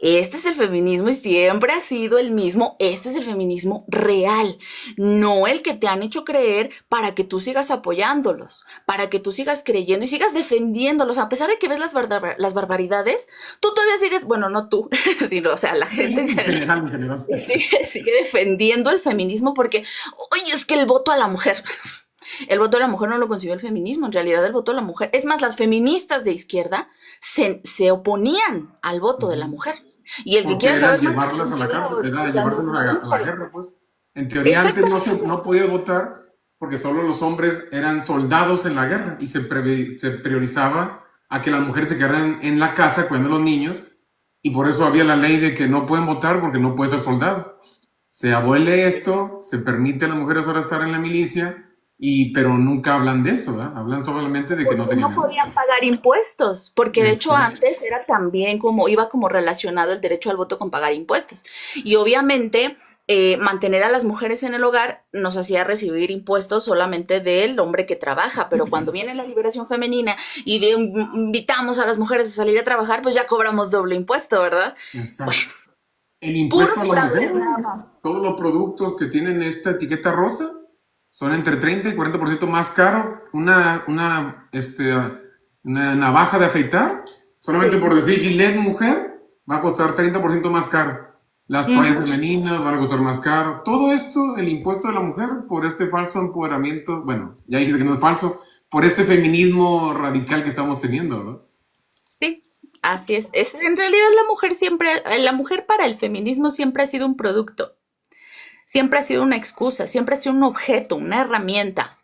Este es el feminismo y siempre ha sido el mismo. Este es el feminismo real, no el que te han hecho creer para que tú sigas apoyándolos, para que tú sigas creyendo y sigas defendiéndolos. A pesar de que ves las barbaridades, tú todavía sigues, bueno, no tú, sino, o sea, la gente en En general general, en general. sigue defendiendo el feminismo porque, oye, es que el voto a la mujer. El voto de la mujer no lo consiguió el feminismo, en realidad el voto de la mujer. Es más, las feministas de izquierda se oponían al voto de la Ujú. mujer. Y el que Porque quiera era saber más de llevarlas a la cárcel, era llevárselas a la historia. guerra, pues. En teoría antes Exactamente. no podía votar porque solo los hombres eran soldados en la guerra y se priorizaba a que las mujeres se quedaran en la casa cuidando a los niños y por eso había la ley de que no pueden votar porque no puede ser soldado. Se abole esto, se permite a las mujeres ahora estar en la milicia, pero nunca hablan de eso, ¿verdad? Hablan solamente de que no Porque tenían no gusto. podían pagar impuestos, porque de hecho Exacto. antes era también como, iba como relacionado el derecho al voto con pagar impuestos. Y obviamente mantener a las mujeres en el hogar nos hacía recibir impuestos solamente del hombre que trabaja, pero cuando viene la liberación femenina y invitamos a las mujeres a salir a trabajar, pues ya cobramos doble impuesto, ¿verdad? Exacto. Bueno, El impuesto a puros la mujer, fraudes nada más. todos los productos que tienen esta etiqueta rosa son entre 30 y 40% más caro. Una navaja de afeitar, solamente Sí. por decir Gillette mujer, va a costar 30% más caro. Las toallas Ujú. femeninas van a costar más caro. Todo esto, el impuesto de la mujer, por este falso empoderamiento, bueno, ya dijiste que no es falso, por este feminismo radical que estamos teniendo, ¿no? Sí, así es. En realidad la mujer para el feminismo siempre ha sido un producto, siempre ha sido una excusa, siempre ha sido un objeto, una herramienta.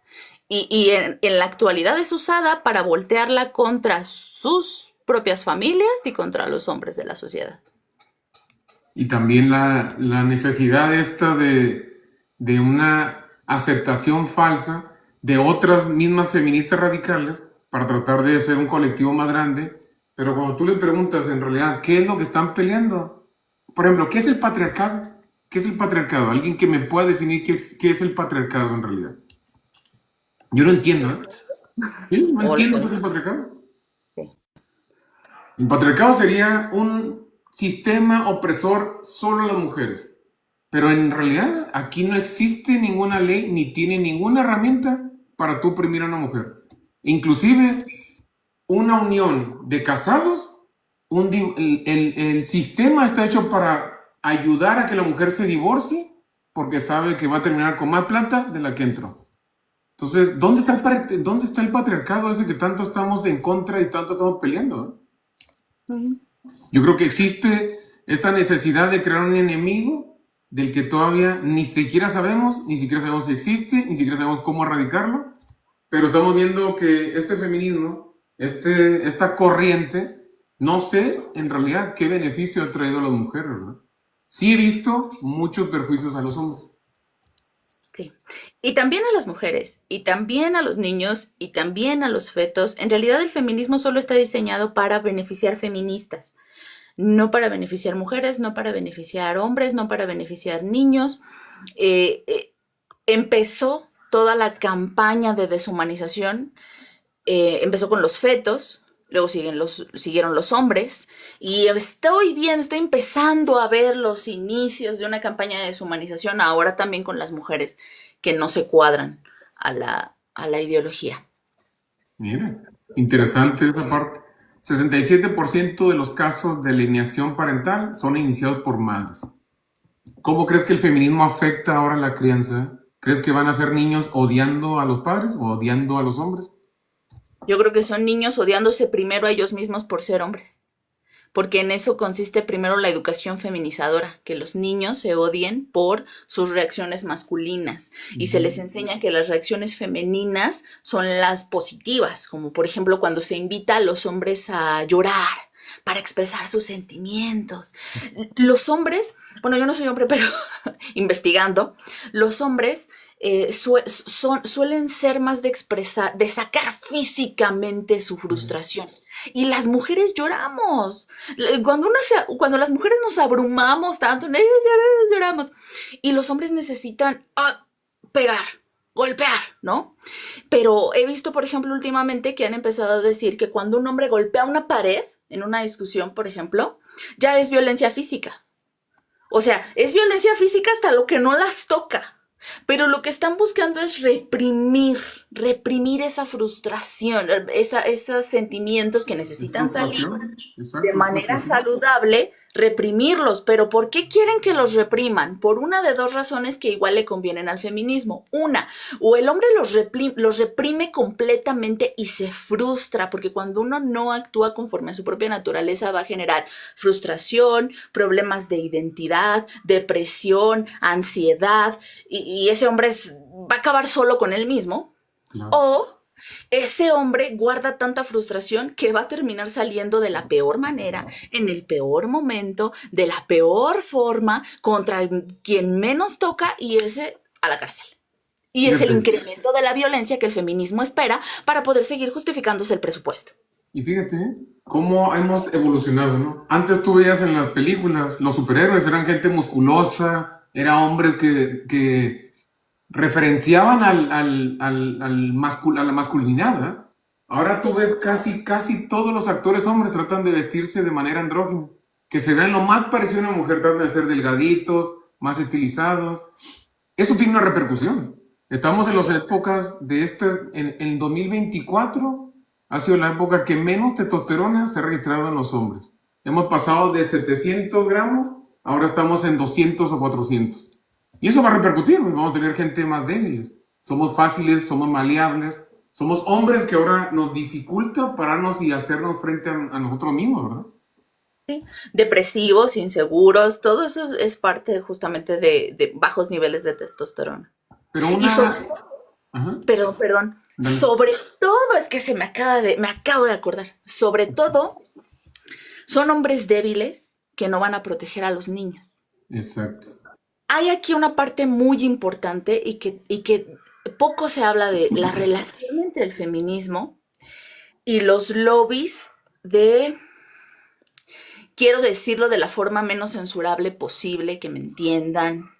Y en la actualidad es usada para voltearla contra sus propias familias y contra los hombres de la sociedad. Y también la necesidad esta de una aceptación falsa de otras mismas feministas radicales para tratar de ser un colectivo más grande. Pero cuando tú le preguntas en realidad qué es lo que están peleando, por ejemplo, ¿qué es el patriarcado? ¿Qué es el patriarcado? Alguien que me pueda definir qué es el patriarcado en realidad. Yo no entiendo, ¿eh? Sí, no O entiendo qué es el patriarcado. sí. El patriarcado sería un sistema opresor solo a las mujeres. Pero en realidad aquí no existe ninguna ley ni tiene ninguna herramienta para tú oprimir a una mujer. Inclusive una unión de casados, el sistema está hecho para ayudar a que la mujer se divorcie porque sabe que va a terminar con más plata de la que entró. Entonces, ¿dónde está el patriarcado ese que tanto estamos en contra y tanto estamos peleando? Ujú. Yo creo que existe esta necesidad de crear un enemigo del que todavía ni siquiera sabemos si existe, ni siquiera sabemos cómo erradicarlo, pero estamos viendo que este feminismo, esta corriente, no sé en realidad qué beneficio ha traído a las mujeres, ¿verdad? Sí he visto muchos perjuicios a los hombres. Sí. Y también a las mujeres, y también a los niños, y también a los fetos. En realidad el feminismo solo está diseñado para beneficiar feministas, no para beneficiar mujeres, no para beneficiar hombres, no para beneficiar niños. Eh, eh, Empezó toda la campaña de deshumanización, empezó con los fetos, luego siguieron los hombres, y estoy empezando a ver los inicios de una campaña de deshumanización ahora también con las mujeres que no se cuadran a la ideología. Mira, interesante esa parte. 67% de los casos de alienación parental son iniciados por madres. ¿Cómo crees que el feminismo afecta ahora la crianza? ¿Crees que van a ser niños odiando a los padres o odiando a los hombres? Yo creo que son niños odiándose primero a ellos mismos por ser hombres, porque en eso consiste primero la educación feminizadora, que los niños se odien por sus reacciones masculinas y se les enseña que las reacciones femeninas son las positivas, como por ejemplo cuando se invita a los hombres a llorar para expresar sus sentimientos. Los hombres, bueno, yo no soy hombre, pero investigando, los hombres suelen ser más de expresar, de sacar físicamente su frustración. Y las mujeres lloramos. Cuando las mujeres nos abrumamos tanto, lloramos. Y los hombres necesitan pegar, golpear, ¿no? Pero he visto, por ejemplo, últimamente que han empezado a decir que cuando un hombre golpea una pared, en una discusión, por ejemplo, ya es violencia física. O sea, es violencia física hasta lo que no las toca. Pero lo que están buscando es reprimir esa frustración, esos sentimientos que necesitan salir de manera saludable, reprimirlos. Pero ¿por qué quieren que los repriman? Por una de dos razones que igual le convienen al feminismo. Una, o el hombre los reprime completamente y se frustra, porque cuando uno no actúa conforme a su propia naturaleza va a generar frustración, problemas de identidad, depresión, ansiedad, y ese hombre va a acabar solo con él mismo. No. O ese hombre guarda tanta frustración que va a terminar saliendo de la peor manera, en el peor momento, de la peor forma, contra quien menos toca, y ese a la cárcel. Y es el incremento de la violencia que el feminismo espera para poder seguir justificándose el presupuesto. Y fíjate cómo hemos evolucionado, ¿no? Antes tú veías en las películas, los superhéroes eran gente musculosa, Era hombres que referenciaban a la masculinidad, ¿verdad? Ahora tú ves casi todos los actores hombres tratan de vestirse de manera andrógina, que se vean lo más parecido a una mujer, tratan de ser delgaditos, más estilizados. Eso tiene una repercusión. Estamos en las épocas de en 2024 ha sido la época que menos testosterona se ha registrado en los hombres. Hemos pasado de 700 gramos, ahora estamos en 200 o 400. Y eso va a repercutir, pues vamos a tener gente más débiles. Somos fáciles, somos maleables, somos hombres que ahora nos dificulta pararnos y hacernos frente a nosotros mismos, ¿verdad? Depresivos, inseguros, todo eso es parte justamente de bajos niveles de testosterona. Pero Y sobre una... Ajá, perdón, dale. sobre todo, es que me acabo de acordar, sobre todo son hombres débiles que no van a proteger a los niños. Exacto. Hay aquí una parte muy importante y que poco se habla de la relación entre el feminismo y los lobbies de, quiero decirlo de la forma menos censurable posible, que me entiendan,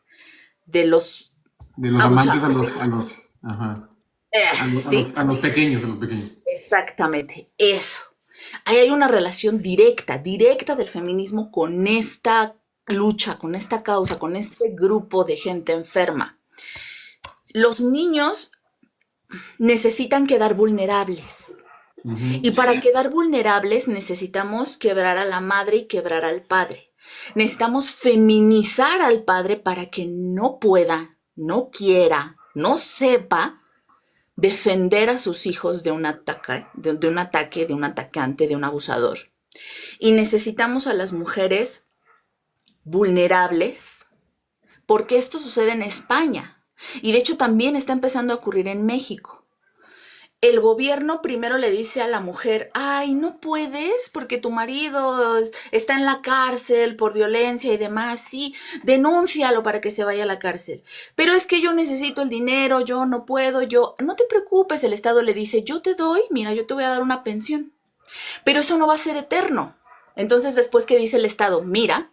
de los De los amantes abusadores. ajá, ¿Sí? a los pequeños, a los pequeños. Exactamente, eso. Ahí hay una relación directa del feminismo con esta lucha, con esta causa, con este grupo de gente enferma. Los niños necesitan quedar vulnerables. Y Ujú. para quedar vulnerables necesitamos quebrar a la madre y quebrar al padre. Necesitamos feminizar al padre para que no pueda, no quiera, no sepa defender a sus hijos de un ataque, de un ataque, de un atacante, de un abusador. Y necesitamos a las mujeres vulnerables, porque esto sucede en España. Y de hecho también está empezando a ocurrir en México. El gobierno primero le dice a la mujer, ay, no puedes porque tu marido está en la cárcel por violencia y demás, sí, denúncialo para que se vaya a la cárcel. Pero es que yo necesito el dinero, yo no puedo, no te preocupes, el Estado le dice, yo te doy, mira, yo te voy a dar una pensión, pero eso no va a ser eterno. Entonces después que dice el Estado, mira,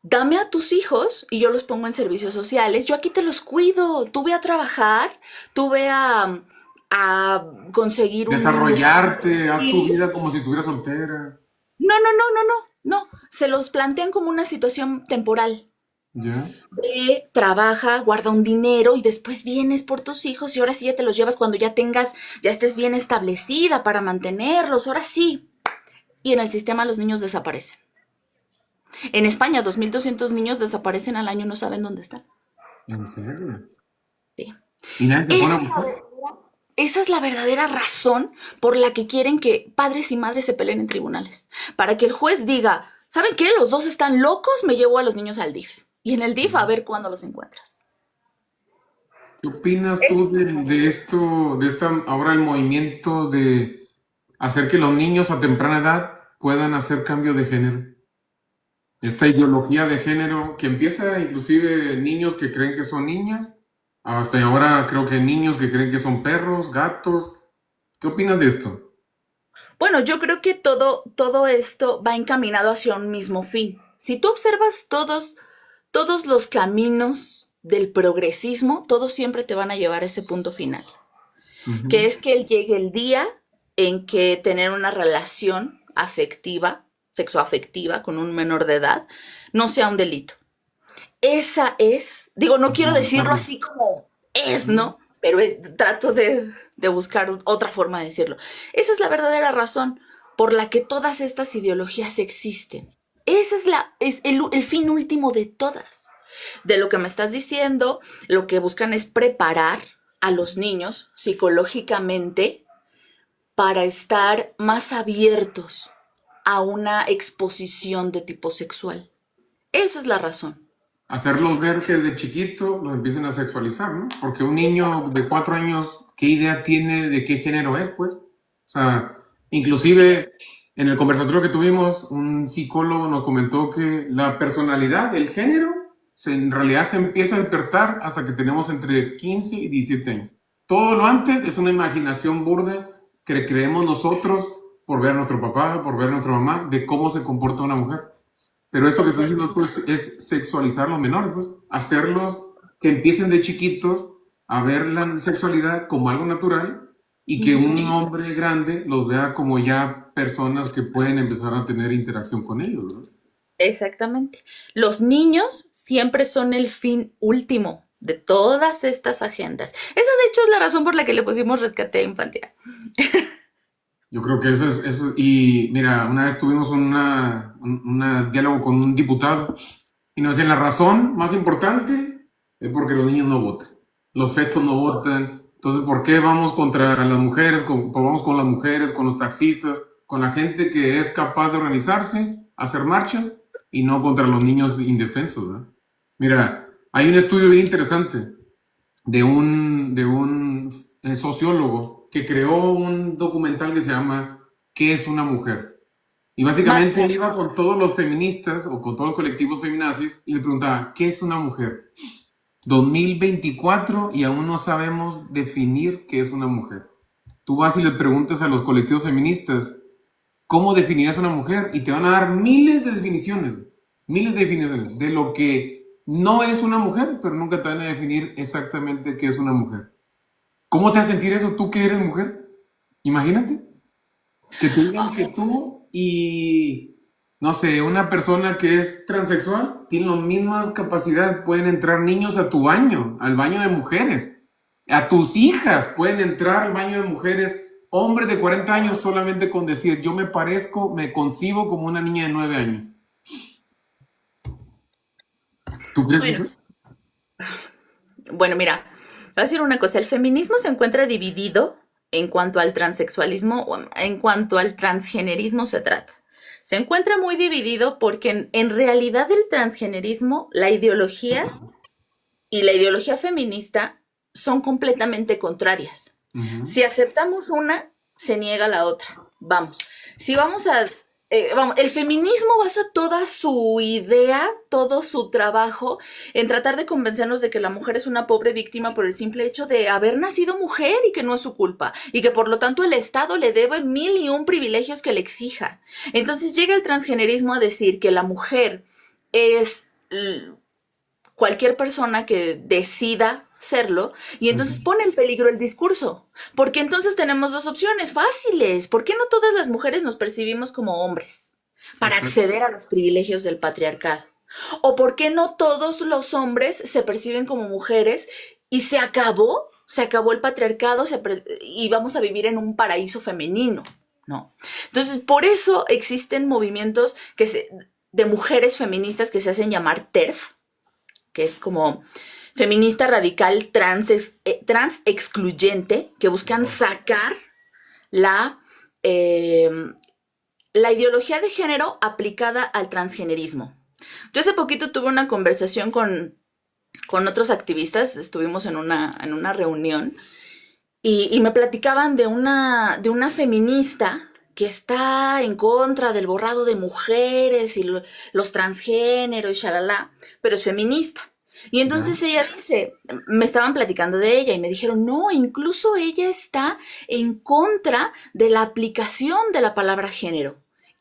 dame a tus hijos y yo los pongo en servicios sociales, yo aquí te los cuido, tú ve a trabajar, tú ve a conseguir un... Desarrollarte, haz tu Sí. vida como si estuvieras soltera. No, se los plantean como una situación temporal. ¿Ya? Ve, trabaja, guarda un dinero y después vienes por tus hijos y ahora sí ya te los llevas cuando ya estés bien establecida para mantenerlos, ahora sí. Y en el sistema los niños desaparecen. En España, 2.200 niños desaparecen al año y no saben dónde están. ¿En serio? Sí. Y nadie te pone Esa a es, la, buscar. esa es la verdadera razón por la que quieren que padres y madres se peleen en tribunales. Para que el juez diga, ¿saben qué? Los dos están locos, me llevo a los niños al DIF. Y en el DIF a ver cuándo los encuentras. ¿Qué opinas Es tú de esto, ahora el movimiento de hacer que los niños a temprana edad puedan hacer cambio de género? Esta ideología de género que empieza inclusive niños que creen que son niñas, hasta ahora creo que niños que creen que son perros, gatos. ¿Qué opinas de esto? Bueno, yo creo que todo esto va encaminado hacia un mismo fin. Si tú observas todos los caminos del progresismo, todos siempre te van a llevar a ese punto final, que Ujú. es que llegue el día en que tener una relación afectiva, sexoafectiva con un menor de edad, no sea un delito. Esa es, digo, no quiero decirlo Avanzarlo. así como es, Ujú. ¿no? Pero trato de buscar otra forma de decirlo. Esa es la verdadera razón por la que todas estas ideologías existen. Ese es el fin último de todas. De lo que me estás diciendo, lo que buscan es preparar a los niños psicológicamente para estar más abiertos a una exposición de tipo sexual. Esa es la razón. Hacerlos ver que desde chiquito los empiecen a sexualizar, ¿no? Porque un niño de 4 años, ¿qué idea tiene de qué género es, pues? O sea, inclusive en el conversatorio que tuvimos, un psicólogo nos comentó que la personalidad, el género, en realidad se empieza a despertar hasta que tenemos entre 15 y 17 años. Todo lo antes es una imaginación burda que creemos nosotros por ver a nuestro papá, por ver a nuestra mamá, de cómo se comporta una mujer. Pero esto que estoy Exacto. diciendo pues, es sexualizar a los menores, pues, hacerlos que empiecen de chiquitos a ver la sexualidad como algo natural y que Ujú. un hombre grande los vea como ya personas que pueden empezar a tener interacción con ellos, ¿no? Exactamente. Los niños siempre son el fin último de todas estas agendas. Esa de hecho es la razón por la que le pusimos rescate infantil. Yo creo que y mira, una vez tuvimos diálogo con un diputado y nos decía la razón más importante es porque los niños no votan, los fetos no votan, entonces ¿por qué vamos contra las mujeres, vamos con las mujeres, con los taxistas, con la gente que es capaz de organizarse, hacer marchas y no contra los niños indefensos, ¿verdad? Mira, hay un estudio bien interesante de un sociólogo que creó un documental que se llama ¿Qué es una mujer? Y básicamente él iba con todos los feministas o con todos los colectivos feminazis y le preguntaba, ¿qué es una mujer? 2024 y aún no sabemos definir qué es una mujer. Tú vas y le preguntas a los colectivos feministas, ¿cómo definirías a una mujer? Y te van a dar miles de definiciones de lo que no es una mujer, pero nunca te van a definir exactamente qué es una mujer. ¿Cómo te hace sentir eso tú que eres mujer? Imagínate que te digan que tú y, no sé, una persona que es transexual tiene las mismas capacidades. Pueden entrar niños a tu baño, al baño de mujeres. A tus hijas pueden entrar al baño de mujeres. Hombres de 40 años solamente con decir yo me parezco, me concibo como una niña de 9 años. ¿Tú crees Bueno, eso? bueno, mira, voy a decir una cosa, el feminismo se encuentra dividido en cuanto al transexualismo o en cuanto al transgenerismo se trata. Se encuentra muy dividido porque en realidad el transgenerismo, la ideología y la ideología feminista son completamente contrarias. Ujú. Si aceptamos una, se niega la otra. Vamos, si vamos a... vamos, el feminismo basa toda su idea, todo su trabajo en tratar de convencernos de que la mujer es una pobre víctima por el simple hecho de haber nacido mujer y que no es su culpa y que por lo tanto el Estado le debe 1001 privilegios que le exija. Entonces llega el transgenerismo a decir que la mujer es cualquier persona que decida serlo, y entonces Ujú. pone en peligro el discurso, porque entonces tenemos dos opciones fáciles. ¿Por qué no todas las mujeres nos percibimos como hombres para Exacto. acceder a los privilegios del patriarcado? ¿O por qué no todos los hombres se perciben como mujeres y se acabó el patriarcado y vamos a vivir en un paraíso femenino? No. Entonces, por eso existen movimientos de mujeres feministas que se hacen llamar TERF, que es como feminista radical trans excluyente, que buscan sacar la, eh, la ideología de género aplicada al transgenerismo. Yo hace poquito tuve una conversación con otros activistas, estuvimos en una reunión y me platicaban de una feminista que está en contra del borrado de mujeres y los transgénero y shalala, pero es feminista. Y Ya. entonces ella dice, me estaban platicando de ella y me dijeron, no, incluso ella está en contra de la aplicación de la palabra género.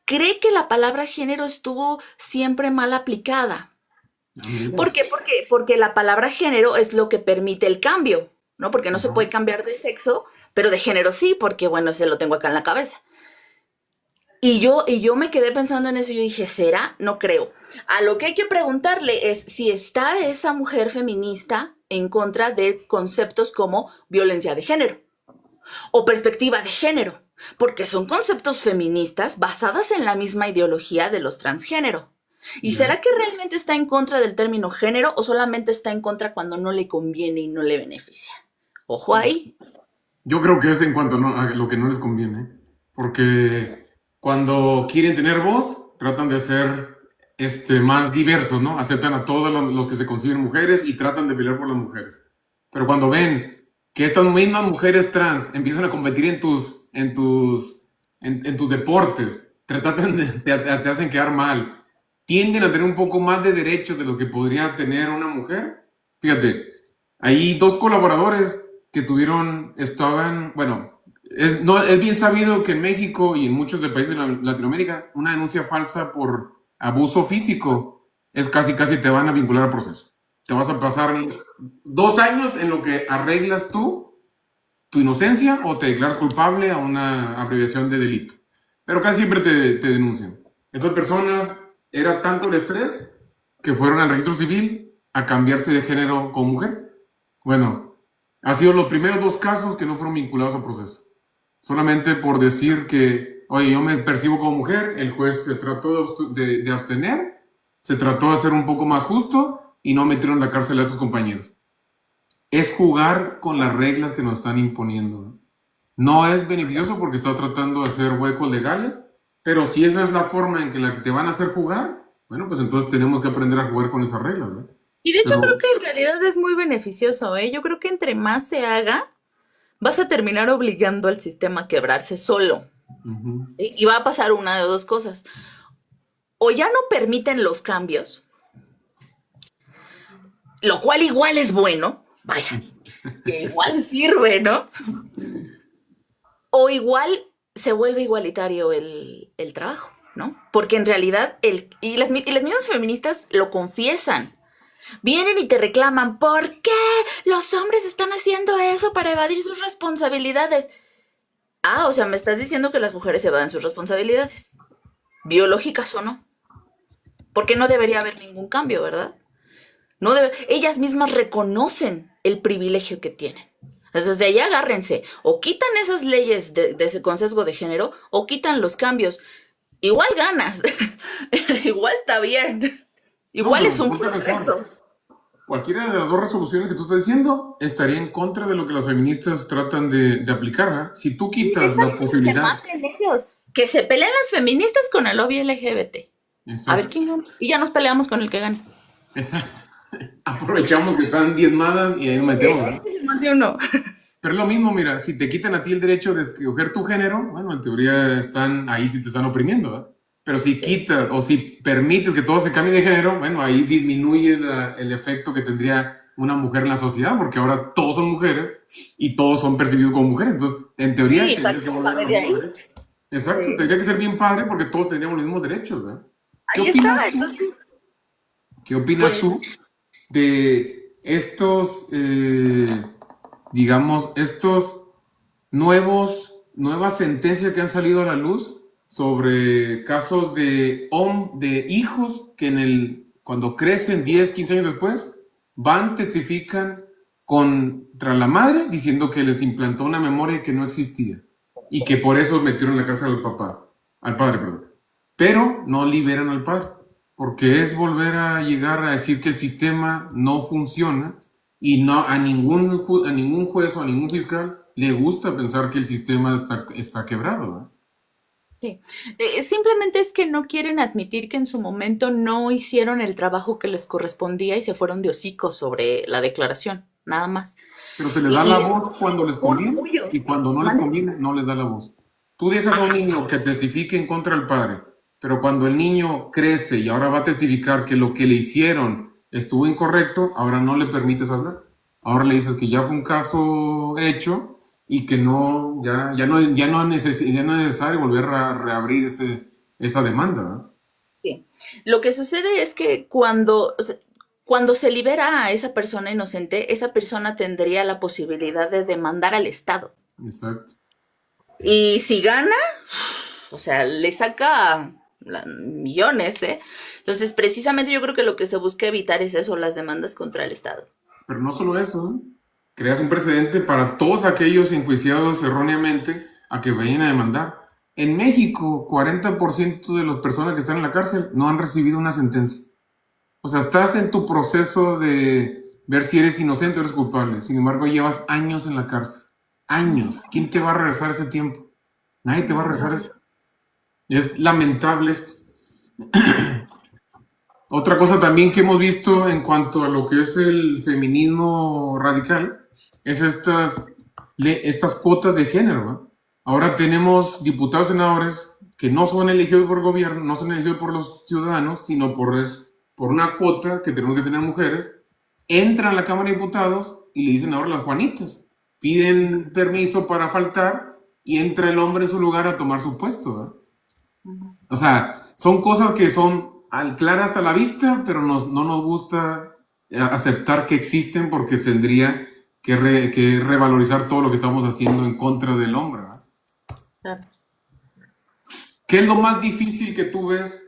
Cree que la palabra género estuvo siempre mal aplicada. Ah, mira. ¿Por qué? Porque la palabra género es lo que permite el cambio, ¿no? Porque no se Ajá. puede cambiar de sexo, pero de género sí, porque bueno, se lo tengo acá en la cabeza. Y yo me quedé pensando en eso y yo dije, ¿será? No creo. A lo que hay que preguntarle es si está esa mujer feminista en contra de conceptos como violencia de género o perspectiva de género, porque son conceptos feministas basadas en la misma ideología de los transgénero. ¿Y Ya. será que realmente está en contra del término género o solamente está en contra cuando no le conviene y no le beneficia? Ojo ahí. Yo creo que es en cuanto a lo que no les conviene, porque cuando quieren tener voz, tratan de ser más diversos, ¿no? Aceptan a todos los que se consiguen mujeres y tratan de pelear por las mujeres. Pero cuando ven que estas mismas mujeres trans empiezan a competir en tus deportes, te hacen quedar mal, tienden a tener un poco más de derechos de lo que podría tener una mujer. Fíjate, hay dos colaboradores que bueno, no, es bien sabido que en México y en muchos de países de Latinoamérica, una denuncia falsa por abuso físico, es casi te van a vincular al proceso. Te vas a pasar 2 años en lo que arreglas tú tu inocencia o te declaras culpable a una abreviación de delito. Pero casi siempre te denuncian. Estas personas, era tanto el estrés que fueron al registro civil a cambiarse de género con mujer. Bueno, ha sido los primeros 2 casos que no fueron vinculados al proceso. Solamente por decir que, oye, yo me percibo como mujer, el juez se trató de abstener, se trató de ser un poco más justo y no metieron en la cárcel a estos compañeros. Es jugar con las reglas que nos están imponiendo. No es beneficioso porque está tratando de hacer huecos legales, pero si esa es la forma en que la que te van a hacer jugar, bueno, pues entonces tenemos que aprender a jugar con esas reglas, ¿no? Y de hecho Pero, creo que en realidad es muy beneficioso, ¿eh? Yo creo que entre más se haga, vas a terminar obligando al sistema a quebrarse solo. ujú. Y va a pasar una de dos cosas. O ya no permiten los cambios, lo cual igual es bueno, vaya, que igual sirve, ¿no? O igual se vuelve igualitario el trabajo, ¿no? Porque en realidad, y las mismas feministas lo confiesan. Vienen y te reclaman, ¿por qué los hombres están haciendo eso para evadir sus responsabilidades? Ah, o sea, me estás diciendo que las mujeres evaden sus responsabilidades, biológicas o no. Porque no debería haber ningún cambio, ¿verdad? No debe, ellas mismas reconocen el privilegio que tienen. Entonces, de ahí agárrense. O quitan esas leyes con sesgo de género, o quitan los cambios. Igual ganas. Igual está bien. No, Igual pero es un ponte a pensar, proceso. cualquiera de las 2 resoluciones que tú estás diciendo estaría en contra de lo que las feministas tratan de aplicar, ¿verdad? Si tú quitas la Que se posibilidad. maten ellos. Que se peleen las feministas con el lobby LGBT. A ver Exacto, quién gana. Y ya nos peleamos con el que gane. exacto. Aprovechamos que están diezmadas y ahí nos metemos, ¿verdad? Se mate uno. Pero es lo mismo, mira, si te quitan a ti el derecho de escoger tu género, bueno, en teoría están ahí sí te están oprimiendo, ¿verdad? Pero si quitas o si permites que todo se cambie de género, bueno, ahí disminuyes el efecto que tendría una mujer en la sociedad, porque ahora todos son mujeres y todos son percibidos como mujeres. Entonces, en teoría, Sí, tendría que exacto. volver a los De ahí. mismos derechos. Exacto, Sí. tendría que ser bien padre porque todos tendríamos los mismos derechos, ¿verdad? ¿Qué Ahí opinas está. tú? Entonces, ¿Qué opinas pues, tú de estos, digamos, estos nuevas sentencias que han salido a la luz sobre casos de hijos que cuando crecen 10, 15 años después, van, testifican contra la madre diciendo que les implantó una memoria que no existía y que por eso metieron en la cárcel al padre, perdón. Pero no liberan al padre, porque es volver a llegar a decir que el sistema no funciona y no a ningún juez o a ningún fiscal le gusta pensar que el sistema está quebrado, ¿verdad? sí. Simplemente es que no quieren admitir que en su momento no hicieron el trabajo que les correspondía y se fueron de hocico sobre la declaración, nada más. Pero se les Y, da la y voz cuando les un conviene orgullo. y cuando no les Mande. conviene no les da la voz. Tú dejas a un niño que testifique en contra del padre, pero cuando el niño crece y ahora va a testificar que lo que le hicieron estuvo incorrecto, ahora no le permites hablar. Ahora le dices que ya fue un caso hecho y que no, ya no es necesario volver a reabrir esa demanda, ¿verdad? Sí. Lo que sucede es que cuando se libera a esa persona inocente, esa persona tendría la posibilidad de demandar al Estado. Exacto. Y si gana, o sea, le saca millones, ¿eh? Entonces, precisamente yo creo que lo que se busca evitar es eso, las demandas contra el Estado. Pero no solo eso, ¿no? Creas un precedente para todos aquellos enjuiciados erróneamente a que vayan a demandar. En México, 40% de las personas que están en la cárcel no han recibido una sentencia. O sea, estás en tu proceso de ver si eres inocente o eres culpable. Sin embargo, llevas años en la cárcel. Años. ¿Quién te va a regresar ese tiempo? Nadie te va a regresar eso. Es lamentable esto. Otra cosa también que hemos visto en cuanto a lo que es el feminismo radical es estas cuotas de género, ¿no? Ahora tenemos diputados y senadores que no son elegidos por el gobierno, no son elegidos por los ciudadanos, sino por una cuota que tenemos que tener mujeres. Entran a la Cámara de Diputados y le dicen ahora las Juanitas. Piden permiso para faltar y entra el hombre en su lugar a tomar su puesto, ¿no? O sea, son cosas que son claras a la vista, pero no nos gusta aceptar que existen porque tendría que revalorizar todo lo que estamos haciendo en contra del hombre, ¿verdad? Claro. ¿Qué es lo más difícil que tú ves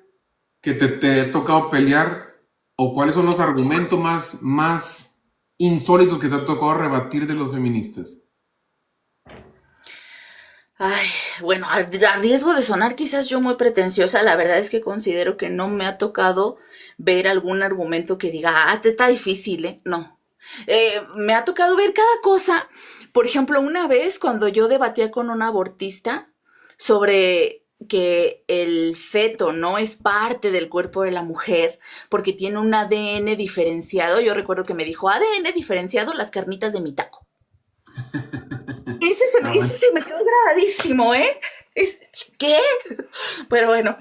que te ha tocado pelear? ¿O cuáles son los argumentos más insólitos que te ha tocado rebatir de los feministas? Ay, bueno, a riesgo de sonar quizás yo muy pretenciosa, la verdad es que considero que no me ha tocado ver algún argumento que diga, te está difícil, ¿eh? No. Me ha tocado ver cada cosa. Por ejemplo, una vez cuando yo debatía con una abortista sobre que el feto no es parte del cuerpo de la mujer porque tiene un ADN diferenciado, yo recuerdo que me dijo, ADN diferenciado, las carnitas de mi taco. Ese se me quedó grabadísimo, ¿eh? ¿Qué? Pero bueno,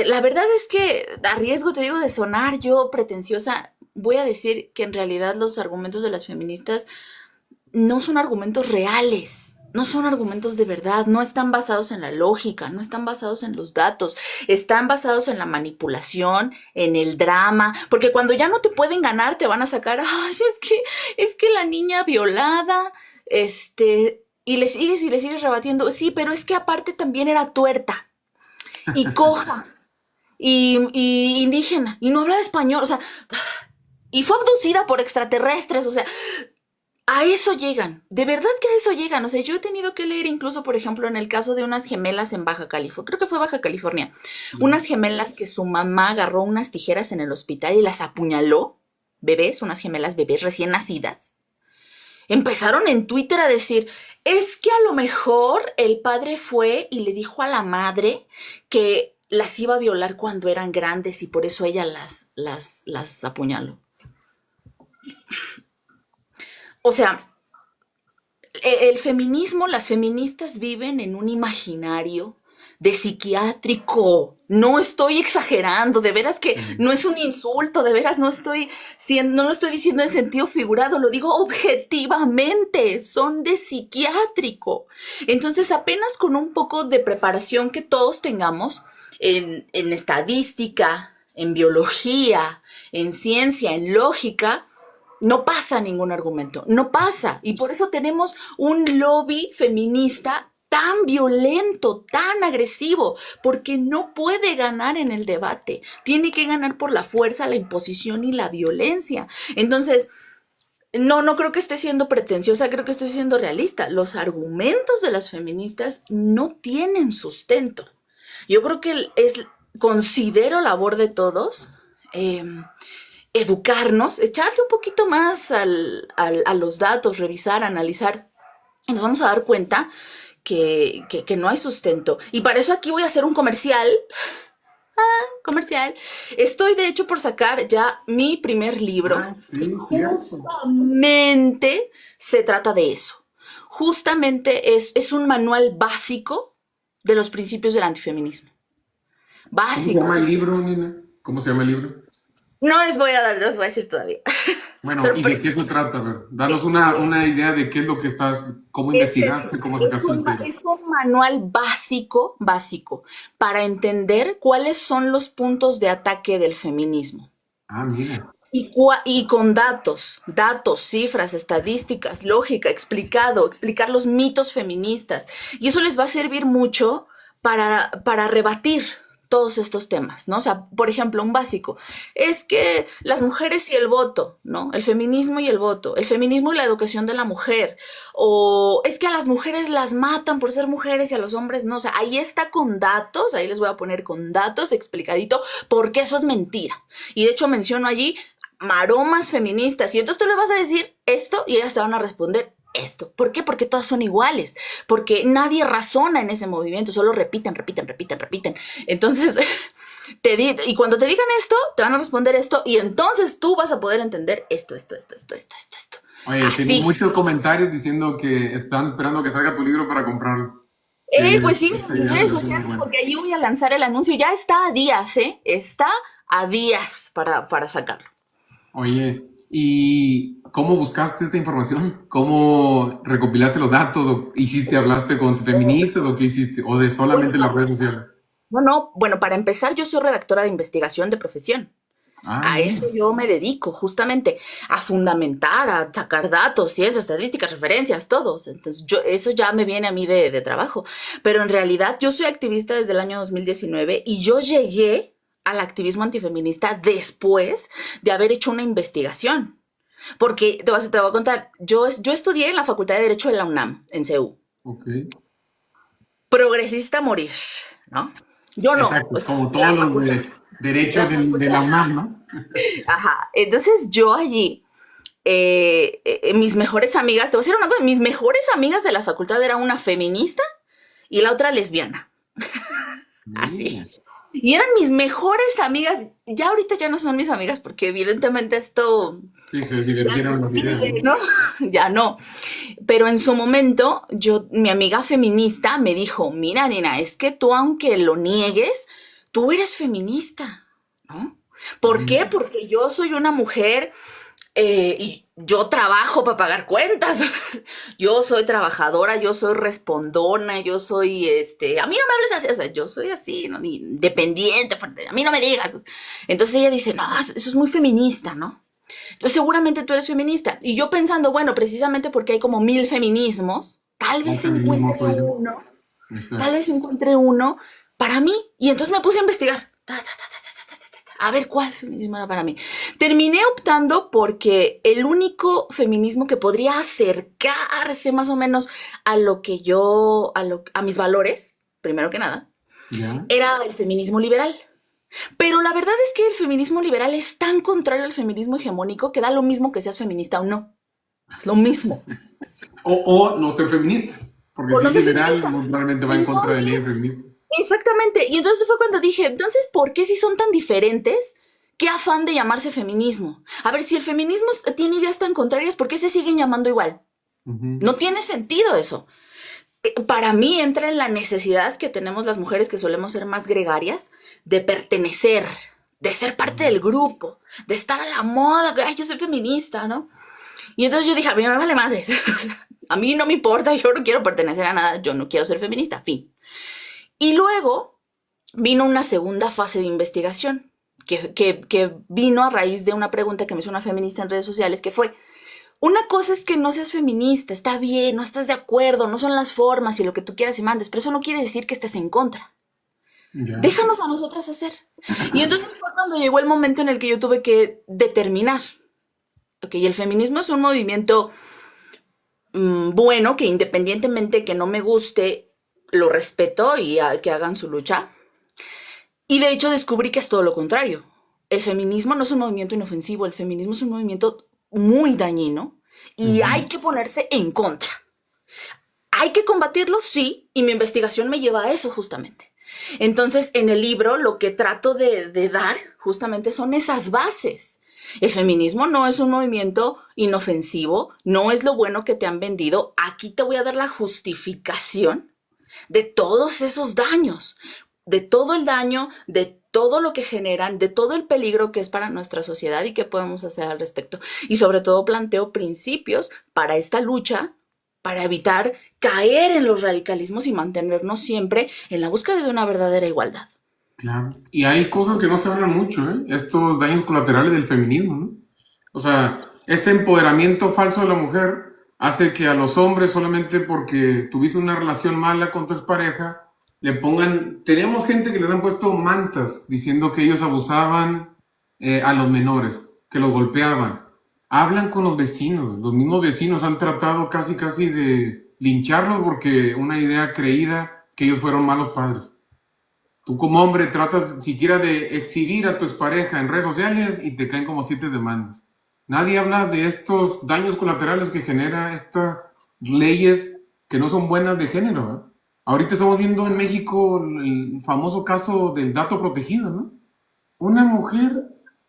la verdad es que a riesgo, te digo, de sonar yo pretenciosa, voy a decir que en realidad los argumentos de las feministas no son argumentos reales, no son argumentos de verdad, no están basados en la lógica, no están basados en los datos, están basados en la manipulación, en el drama, porque cuando ya no te pueden ganar te van a sacar, ay, es que la niña violada, y le sigues rebatiendo, sí, pero es que aparte también era tuerta y coja y indígena y no hablaba español, o sea, y fue abducida por extraterrestres, o sea, a eso llegan, de verdad que a eso llegan, o sea, yo he tenido que leer incluso, por ejemplo, en el caso de unas gemelas en Baja California, creo que fue Baja California, unas gemelas que su mamá agarró unas tijeras en el hospital y las apuñaló, bebés, unas gemelas bebés recién nacidas. Empezaron en Twitter a decir, es que a lo mejor el padre fue y le dijo a la madre que las iba a violar cuando eran grandes y por eso ella las apuñaló. O sea, el feminismo, las feministas viven en un imaginario de psiquiátrico. No estoy exagerando, de veras que no es un insulto, de veras no lo estoy diciendo en sentido figurado, lo digo objetivamente, son de psiquiátrico. Entonces, apenas con un poco de preparación que todos tengamos en estadística, en biología, en ciencia, en lógica, no pasa ningún argumento, no pasa. Y por eso tenemos un lobby feminista tan violento, tan agresivo, porque no puede ganar en el debate. Tiene que ganar por la fuerza, la imposición y la violencia. Entonces, no creo que esté siendo pretenciosa, creo que estoy siendo realista. Los argumentos de las feministas no tienen sustento. Yo creo que considero labor de todos educarnos, echarle un poquito más a los datos, revisar, analizar, y nos vamos a dar cuenta que no hay sustento. Y para eso aquí voy a hacer un comercial. Comercial. Estoy de hecho por sacar ya mi primer libro. Sí, justamente se trata de eso. Justamente es un manual básico de los principios del antifeminismo. Básico. ¿Cómo se llama el libro, Nina? ¿Cómo se llama el libro? No les voy a decir todavía. Bueno, ¿y de qué se trata? A ver, danos una idea de qué es lo que cómo investigaste, cómo sacaste el tema. Es un manual básico para entender cuáles son los puntos de ataque del feminismo. Mira. Y con datos, cifras, estadísticas, lógica, explicar los mitos feministas. Y eso les va a servir mucho para rebatir todos estos temas, ¿no? O sea, por ejemplo, un básico, es que las mujeres y el voto, ¿no? El feminismo y el voto, el feminismo y la educación de la mujer, o es que a las mujeres las matan por ser mujeres y a los hombres no, o sea, ahí está con datos, ahí les voy a poner con datos explicadito, porque eso es mentira. Y de hecho menciono allí maromas feministas, y entonces tú le vas a decir esto y ellas te van a responder esto. ¿Por qué? Porque todas son iguales, porque nadie razona en ese movimiento, solo repiten. Entonces, y cuando te digan esto, te van a responder esto, y entonces tú vas a poder entender esto. Oye, tengo muchos comentarios diciendo que están esperando que salga tu libro para comprarlo. Pues sí, en redes sociales, porque ahí voy a lanzar el anuncio, ya está a días, está a días para sacarlo. Oye, ¿y cómo buscaste esta información? ¿Cómo recopilaste los datos? ¿O hablaste con feministas? ¿O qué hiciste? ¿O de solamente las redes sociales? No, no, bueno, para empezar, yo soy redactora de investigación de profesión. Ah, A eso mira. yo me dedico, justamente, a fundamentar, a sacar datos, y eso, estadísticas, referencias, todos. Entonces, eso ya me viene a mí de trabajo. Pero en realidad, yo soy activista desde el año 2019 y yo llegué al activismo antifeminista después de haber hecho una investigación. Porque te voy a contar, yo estudié en la Facultad de Derecho de la UNAM, en CEU. Ok. Progresista a morir, ¿no? Yo no, Exacto, o sea, como la todos los facultad. de derecho La de facultad. la UNAM, ¿no? Ajá. Entonces yo allí, mis mejores amigas, te voy a decir una cosa, mis mejores amigas de la facultad era una feminista y la otra lesbiana, así. Mira. Y eran mis mejores amigas, ya ahorita ya no son mis amigas porque evidentemente esto Sí, se ya divergieron nos los ideas, divide, ¿no? ¿no? Ya no. Pero en su momento, mi amiga feminista me dijo, mira, nena, es que tú aunque lo niegues, tú eres feminista, ¿no? Ah, ¿Por qué? mira. Porque yo soy una mujer y yo trabajo para pagar cuentas. Yo soy trabajadora, yo soy respondona, yo soy, a mí no me hables así, o sea, yo soy así, ¿no? Independiente, a mí no me digas. Entonces ella dice, no, eso es muy feminista, ¿no? Entonces seguramente tú eres feminista. Y yo pensando, bueno, precisamente porque hay como 1000 feminismos, Un feminismo soy yo. tal Exacto. vez encuentre uno para mí. Y entonces me puse a investigar. A ver cuál feminismo era para mí. Terminé optando porque el único feminismo que podría acercarse más o menos a lo que yo, a mis valores, primero que nada, Ya. era el feminismo liberal. Pero la verdad es que el feminismo liberal es tan contrario al feminismo hegemónico que da lo mismo que seas feminista o no. Es lo mismo. O no ser feminista, porque O si no es ser liberal, feminista. muy probablemente va en contra de Entonces, leyes feministas. exactamente. Y entonces fue cuando dije, entonces, ¿por qué si son tan diferentes? ¿Qué afán de llamarse feminismo? A ver, si el feminismo tiene ideas tan contrarias, ¿por qué se siguen llamando igual? Ujú. No tiene sentido eso. Para mí entra en la necesidad que tenemos las mujeres que solemos ser más gregarias de pertenecer, de ser parte del grupo, de estar a la moda, ay, yo soy feminista, ¿no? Y entonces yo dije, a mí me vale madres, a mí no me importa, yo no quiero pertenecer a nada, yo no quiero ser feminista, fin. Y luego vino una segunda fase de investigación, que vino a raíz de una pregunta que me hizo una feminista en redes sociales, que fue, una cosa es que no seas feminista, está bien, no estás de acuerdo, no son las formas y lo que tú quieras y mandes, pero eso no quiere decir que estés en contra. Ya. Déjanos a nosotras hacer. Y entonces fue cuando llegó el momento en el que yo tuve que determinar, ok, el feminismo es un movimiento bueno, que independientemente que no me guste, lo respeto y que hagan su lucha. Y de hecho descubrí que es todo lo contrario. El feminismo no es un movimiento inofensivo, el feminismo es un movimiento muy dañino y hay Ujú. que ponerse en contra. ¿Hay que combatirlo? Sí, y mi investigación me lleva a eso justamente. Entonces, en el libro lo que trato de dar justamente son esas bases. El feminismo no es un movimiento inofensivo, no es lo bueno que te han vendido. Aquí te voy a dar la justificación de todos esos daños, de todo el daño, de todo lo que generan, de todo el peligro que es para nuestra sociedad y qué podemos hacer al respecto. Y sobre todo planteo principios para esta lucha, para evitar caer en los radicalismos y mantenernos siempre en la búsqueda de una verdadera igualdad. Claro. Y hay cosas que no se hablan mucho, ¿eh? Estos daños colaterales del feminismo, ¿no? O sea, este empoderamiento falso de la mujer hace que a los hombres, solamente porque tuviste una relación mala con tu expareja, le pongan... Tenemos gente que les han puesto mantas diciendo que ellos abusaban a los menores, que los golpeaban. Hablan con los mismos vecinos han tratado casi casi de lincharlos porque una idea creída que ellos fueron malos padres. Tú como hombre tratas siquiera de exhibir a tu expareja en redes sociales y te caen como 7 demandas. Nadie habla de estos daños colaterales que genera estas leyes que no son buenas de género, ¿eh? Ahorita estamos viendo en México el famoso caso del dato protegido, ¿no? Una mujer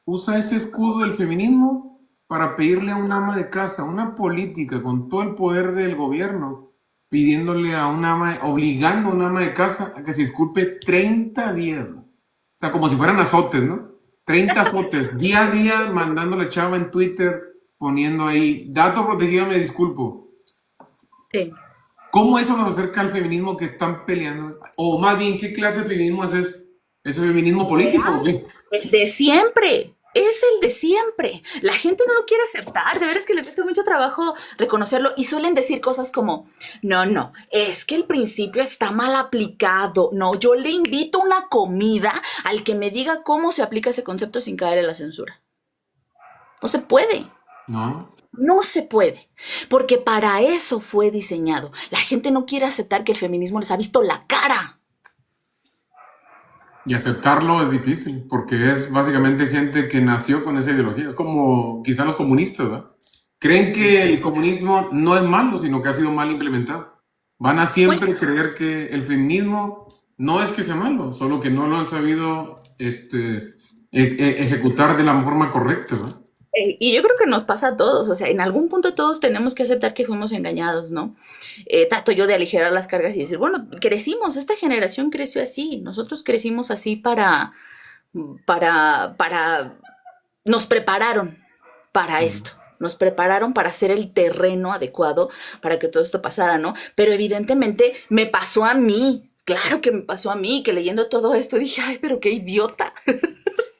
usa ese escudo del feminismo para pedirle a un ama de casa, una política con todo el poder del gobierno, pidiéndole a un ama, obligando a un ama de casa a que se disculpe 30 días, ¿no? O sea, como si fueran azotes, ¿no? 30 azotes, día a día mandándole chava en Twitter, poniendo ahí, dato protegido, me disculpo. Sí. ¿Cómo eso nos acerca al feminismo que están peleando? O más bien, ¿qué clase de feminismo es ese? ¿Es el feminismo político o qué? El de siempre. Es el de siempre. La gente no lo quiere aceptar. De veras que le cuesta mucho trabajo reconocerlo. Y suelen decir cosas como, no, no, es que el principio está mal aplicado. No, yo le invito una comida al que me diga cómo se aplica ese concepto sin caer en la censura. No se puede. No. No se puede, porque para eso fue diseñado. La gente no quiere aceptar que el feminismo les ha visto la cara. Y aceptarlo es difícil, porque es básicamente gente que nació con esa ideología. Es como quizá los comunistas, ¿verdad? Creen que el comunismo no es malo, sino que ha sido mal implementado. Van a Bueno, siempre creer que el feminismo no es que sea malo, solo que no lo han sabido ejecutar de la forma correcta, ¿verdad? y yo creo que nos pasa a todos, o sea, en algún punto todos tenemos que aceptar que fuimos engañados, ¿no? Trato yo de aligerar las cargas y decir, bueno, crecimos, esta generación creció así, nosotros crecimos así para, nos prepararon para Ujú. esto. Nos prepararon para hacer el terreno adecuado para que todo esto pasara, ¿no? Pero evidentemente me pasó a mí. Claro que me pasó a mí, que leyendo todo esto dije, ay, pero qué idiota.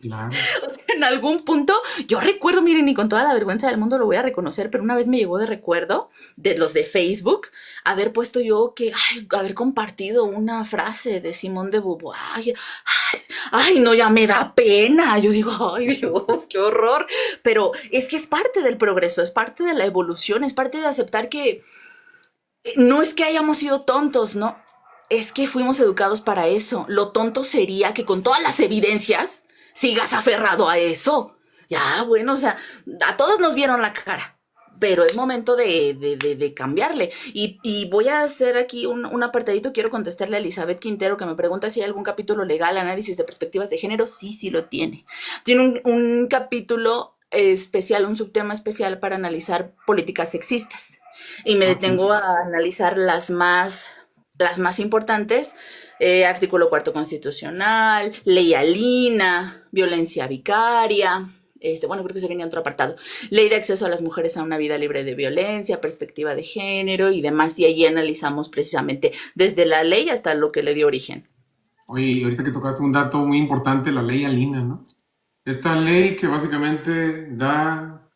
Claro. O sea, en algún punto, yo recuerdo, miren, y con toda la vergüenza del mundo lo voy a reconocer, pero una vez me llegó de recuerdo de los de Facebook haber puesto yo que, ay, haber compartido una frase de Simone de Beauvoir. Ay, no, ya me da pena. Yo digo, ay, Dios, qué horror. Pero es que es parte del progreso, es parte de la evolución, es parte de aceptar que no es que hayamos sido tontos, ¿no? Es que fuimos educados para eso. Lo tonto sería que con todas las evidencias sigas aferrado a eso. Ya, bueno, o sea, a todos nos vieron la cara, pero es momento de cambiarle. Y voy a hacer aquí un apartadito. Quiero contestarle a Elizabeth Quintero, que me pregunta si hay algún capítulo legal, análisis de perspectivas de género. Sí, sí lo tiene. Tiene un capítulo especial, un subtema especial para analizar políticas sexistas. Y me Ok. detengo a analizar las más importantes. Artículo cuarto constitucional, ley Alina, violencia vicaria, bueno, creo que se viene otro apartado, ley de acceso a las mujeres a una vida libre de violencia, perspectiva de género y demás, y ahí analizamos precisamente desde la ley hasta lo que le dio origen. Oye, y ahorita que tocaste un dato muy importante, la ley Alina, ¿no? Esta ley que básicamente da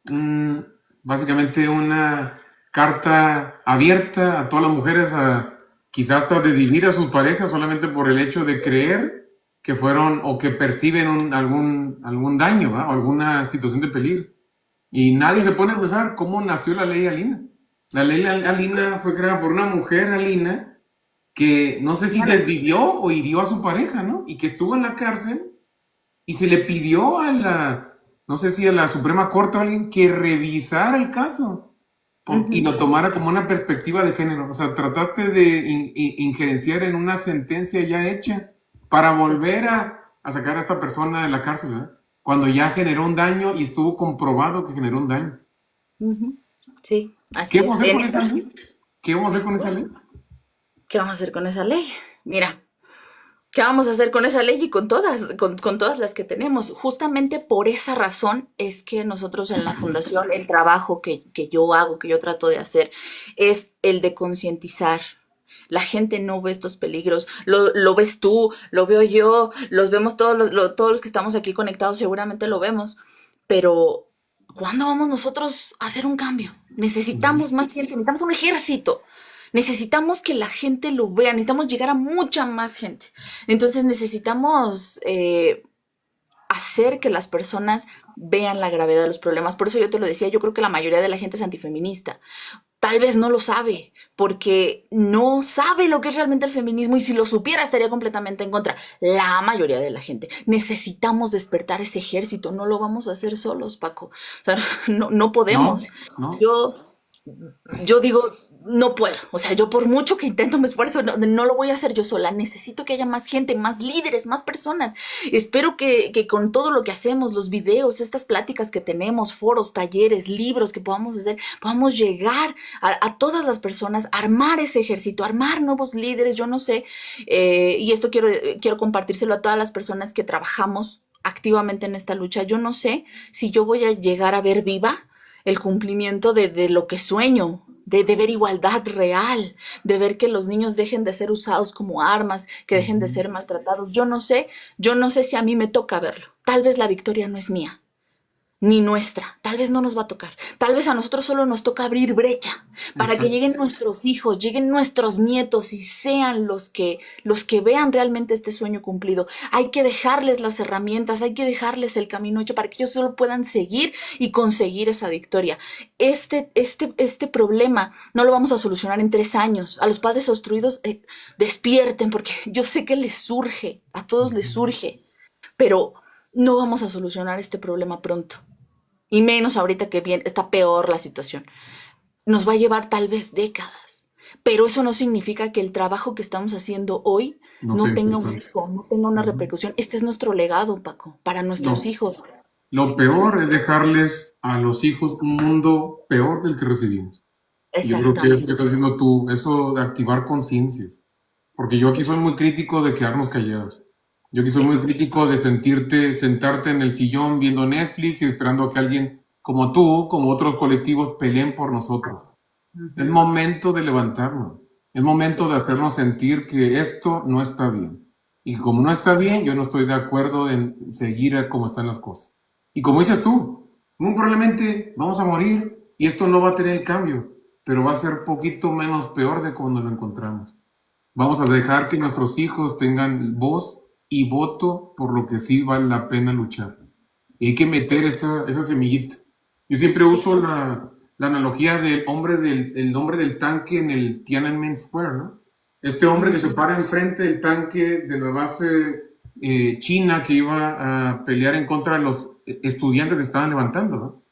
básicamente una carta abierta a todas las mujeres a quizás hasta desvivir a sus parejas solamente por el hecho de creer que fueron o que perciben algún daño, ¿va? O alguna situación de peligro. Y nadie se pone a pensar cómo nació la ley Alina. La ley Alina fue creada por una mujer, Alina, que no sé si desvivió o hirió a su pareja, ¿no? Y que estuvo en la cárcel y se le pidió a no sé si a la Suprema Corte o a alguien que revisara el caso y Ujú. lo tomara como una perspectiva de género. O sea, trataste de injerenciar en una sentencia ya hecha para volver a sacar a esta persona de la cárcel, ¿verdad? Cuando ya generó un daño y estuvo comprobado que generó un daño. Ujú. Sí, ¿Qué así vamos es. a hacer con esa ley? ¿Qué vamos a hacer con esa ley? ¿Qué vamos a hacer con esa ley? Mira, ¿qué vamos a hacer con esa ley y con todas las que tenemos? Justamente por esa razón es que nosotros en la fundación, el trabajo que yo hago, que yo trato de hacer, es el de concientizar. La gente no ve estos peligros, lo ves tú, lo veo yo, los vemos todos los que estamos aquí conectados, seguramente lo vemos, pero ¿cuándo vamos nosotros a hacer un cambio? Necesitamos más gente, necesitamos un ejército. Necesitamos que la gente lo vea, necesitamos llegar a mucha más gente. Entonces necesitamos hacer que las personas vean la gravedad de los problemas. Por eso yo te lo decía, yo creo que la mayoría de la gente es antifeminista. Tal vez no lo sabe, porque no sabe lo que es realmente el feminismo y si lo supiera estaría completamente en contra. La mayoría de la gente. Necesitamos despertar ese ejército, no lo vamos a hacer solos, Paco. O sea, no No, podemos. no. Yo yo digo, no puedo, o sea, yo por mucho que intento, me esfuerzo, no lo voy a hacer yo sola, necesito que haya más gente, más líderes, más personas. Espero que con todo lo que hacemos, los videos, estas pláticas que tenemos, foros, talleres, libros que podamos hacer, podamos llegar a todas las personas, armar ese ejército, armar nuevos líderes, yo no sé, y esto quiero compartírselo a todas las personas que trabajamos activamente en esta lucha. Yo no sé si yo voy a llegar a ver viva el cumplimiento de lo que sueño, de ver igualdad real, de ver que los niños dejen de ser usados como armas, que dejen de ser maltratados. Yo no sé si a mí me toca verlo. Tal vez la victoria no es mía, ni nuestra. Tal vez no nos va a tocar. Tal vez a nosotros solo nos toca abrir brecha para que Exacto. lleguen nuestros hijos, lleguen nuestros nietos y sean los que vean realmente este sueño cumplido. Hay que dejarles las herramientas, hay que dejarles el camino hecho para que ellos solo puedan seguir y conseguir esa victoria. Este problema no lo vamos a solucionar en 3 años. A los padres obstruidos, despierten, porque yo sé que les surge, a todos les surge, pero no vamos a solucionar este problema pronto. Y menos ahorita que bien está peor la situación. Nos va a llevar tal vez décadas, pero eso no significa que el trabajo que estamos haciendo hoy No sé, no tenga un importante. eco, no tenga una repercusión. Este es nuestro legado, Paco, para nuestros Lo, hijos. lo peor es dejarles a los hijos un mundo peor del que recibimos. Yo creo que eso que Exactamente. estás diciendo tú, eso de activar conciencias. Porque yo aquí soy muy crítico de quedarnos callados. Yo aquí soy Sí. muy crítico de sentarte en el sillón viendo Netflix y esperando a que alguien como tú, como otros colectivos, peleen por nosotros. Es Ujú. momento de levantarnos. Es momento de hacernos sentir que esto no está bien. Y como no está bien, yo no estoy de acuerdo en seguir a cómo están las cosas. Y como dices tú, muy probablemente vamos a morir y esto no va a tener cambio, pero va a ser poquito menos peor de cuando lo encontramos. Vamos a dejar que nuestros hijos tengan voz y voto por lo que sí vale la pena luchar. Y hay que meter esa semillita. Yo siempre Sí. uso la analogía el hombre del tanque en el Tiananmen Square, ¿no? Este hombre que se Ujú. para enfrente del tanque de la base china que iba a pelear en contra de los estudiantes que estaban levantando, ¿no?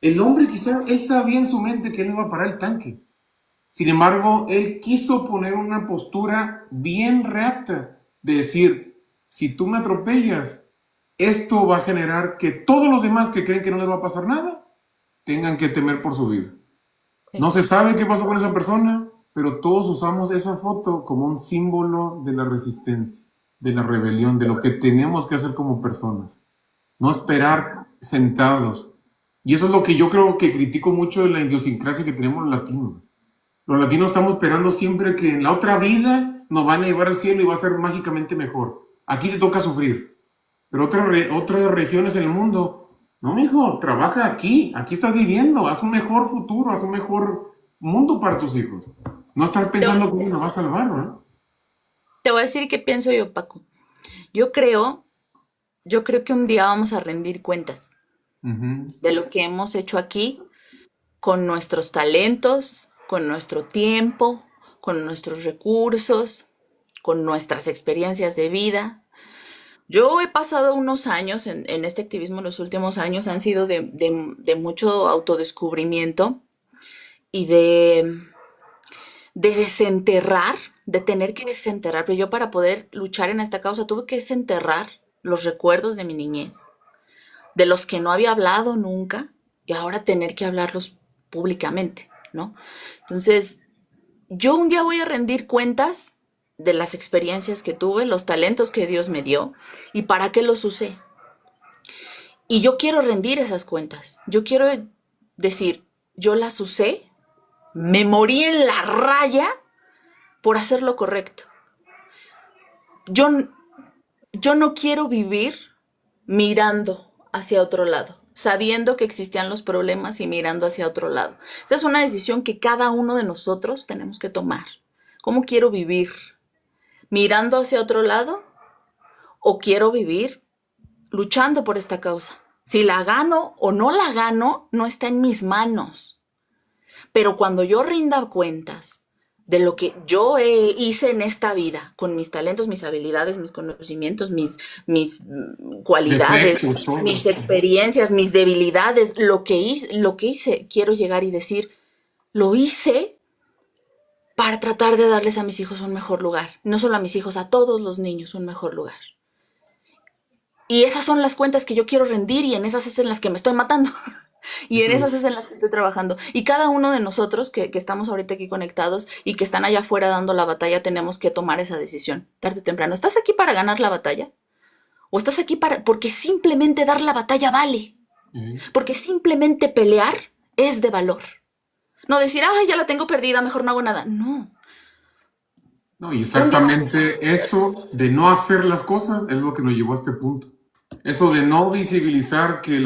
El hombre quizá, él sabía en su mente que él no iba a parar el tanque. Sin embargo, él quiso poner una postura bien recta de decir, si tú me atropellas, esto va a generar que todos los demás que creen que no les va a pasar nada, tengan que temer por su vida. Sí. No se sabe qué pasó con esa persona, pero todos usamos esa foto como un símbolo de la resistencia, de la rebelión, de lo que tenemos que hacer como personas. No esperar sentados. Y eso es lo que yo creo que critico mucho de la idiosincrasia que tenemos los latinos. Los latinos estamos esperando siempre que en la otra vida nos van a llevar al cielo y va a ser mágicamente mejor. Aquí te toca sufrir. Pero otras regiones en el mundo, no, mijo, trabaja aquí, aquí estás viviendo, haz un mejor futuro, haz un mejor mundo para tus hijos. No estar Te, pensando cómo nos va a salvar, ¿no? te voy a decir qué pienso yo, Paco. Yo creo, yo creo que un día vamos a rendir cuentas Ujú. de lo que hemos hecho aquí con nuestros talentos, con nuestro tiempo, con nuestros recursos, con nuestras experiencias de vida. Yo he pasado unos años en este activismo, los últimos años han sido de mucho autodescubrimiento y de desenterrar, de tener que desenterrar. Pero yo para poder luchar en esta causa tuve que desenterrar los recuerdos de mi niñez, de los que no había hablado nunca y ahora tener que hablarlos públicamente, ¿no? Entonces, yo un día voy a rendir cuentas de las experiencias que tuve, los talentos que Dios me dio y para qué los usé. Y yo quiero rendir esas cuentas. Yo quiero decir, yo las usé, me morí en la raya por hacer lo correcto. Yo, yo no quiero vivir mirando hacia otro lado, sabiendo que existían los problemas y mirando hacia otro lado. Esa es una decisión que cada uno de nosotros tenemos que tomar. ¿Cómo quiero vivir? ¿Mirando hacia otro lado o quiero vivir luchando por esta causa? Si la gano o no la gano, no está en mis manos. Pero cuando yo rinda cuentas de lo que yo hice en esta vida, con mis talentos, mis habilidades, mis conocimientos, mis cualidades, Defectos, todo. mis experiencias, mis debilidades, lo que hice, quiero llegar y decir, lo hice para tratar de darles a mis hijos un mejor lugar. No solo a mis hijos, a todos los niños un mejor lugar. Y esas son las cuentas que yo quiero rendir y en esas es en las que me estoy matando. Y en Eso, esas es en las que estoy trabajando. Y cada uno de nosotros que estamos ahorita aquí conectados y que están allá afuera dando la batalla, tenemos que tomar esa decisión, tarde o temprano. ¿Estás aquí para ganar la batalla? ¿O estás aquí para porque simplemente dar la batalla vale? Porque simplemente pelear es de valor. No decir, ay, ya la tengo perdida, mejor no hago nada. No. No, y Un día exactamente eso de no hacer las cosas es lo que nos llevó a este punto. Eso de no visibilizar que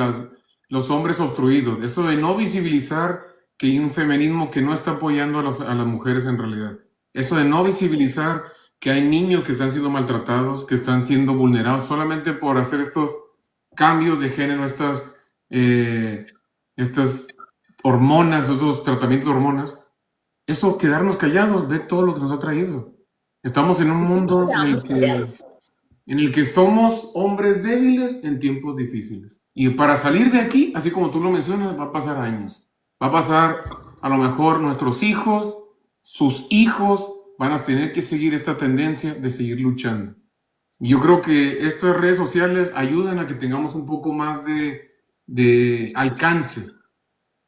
los hombres obstruidos, eso de no visibilizar que hay un feminismo que no está apoyando a las mujeres en realidad, eso de no visibilizar que hay niños que están siendo maltratados, que están siendo vulnerados solamente por hacer estos cambios de género, estas hormonas, estos tratamientos de hormonas, eso quedarnos callados, ve todo lo que nos ha traído. Estamos en un mundo quedamos callados. en el que somos hombres débiles en tiempos difíciles. Y para salir de aquí, así como tú lo mencionas, va a pasar años. Va a pasar, a lo mejor, nuestros hijos, sus hijos, van a tener que seguir esta tendencia de seguir luchando. Y yo creo que estas redes sociales ayudan a que tengamos un poco más de alcance.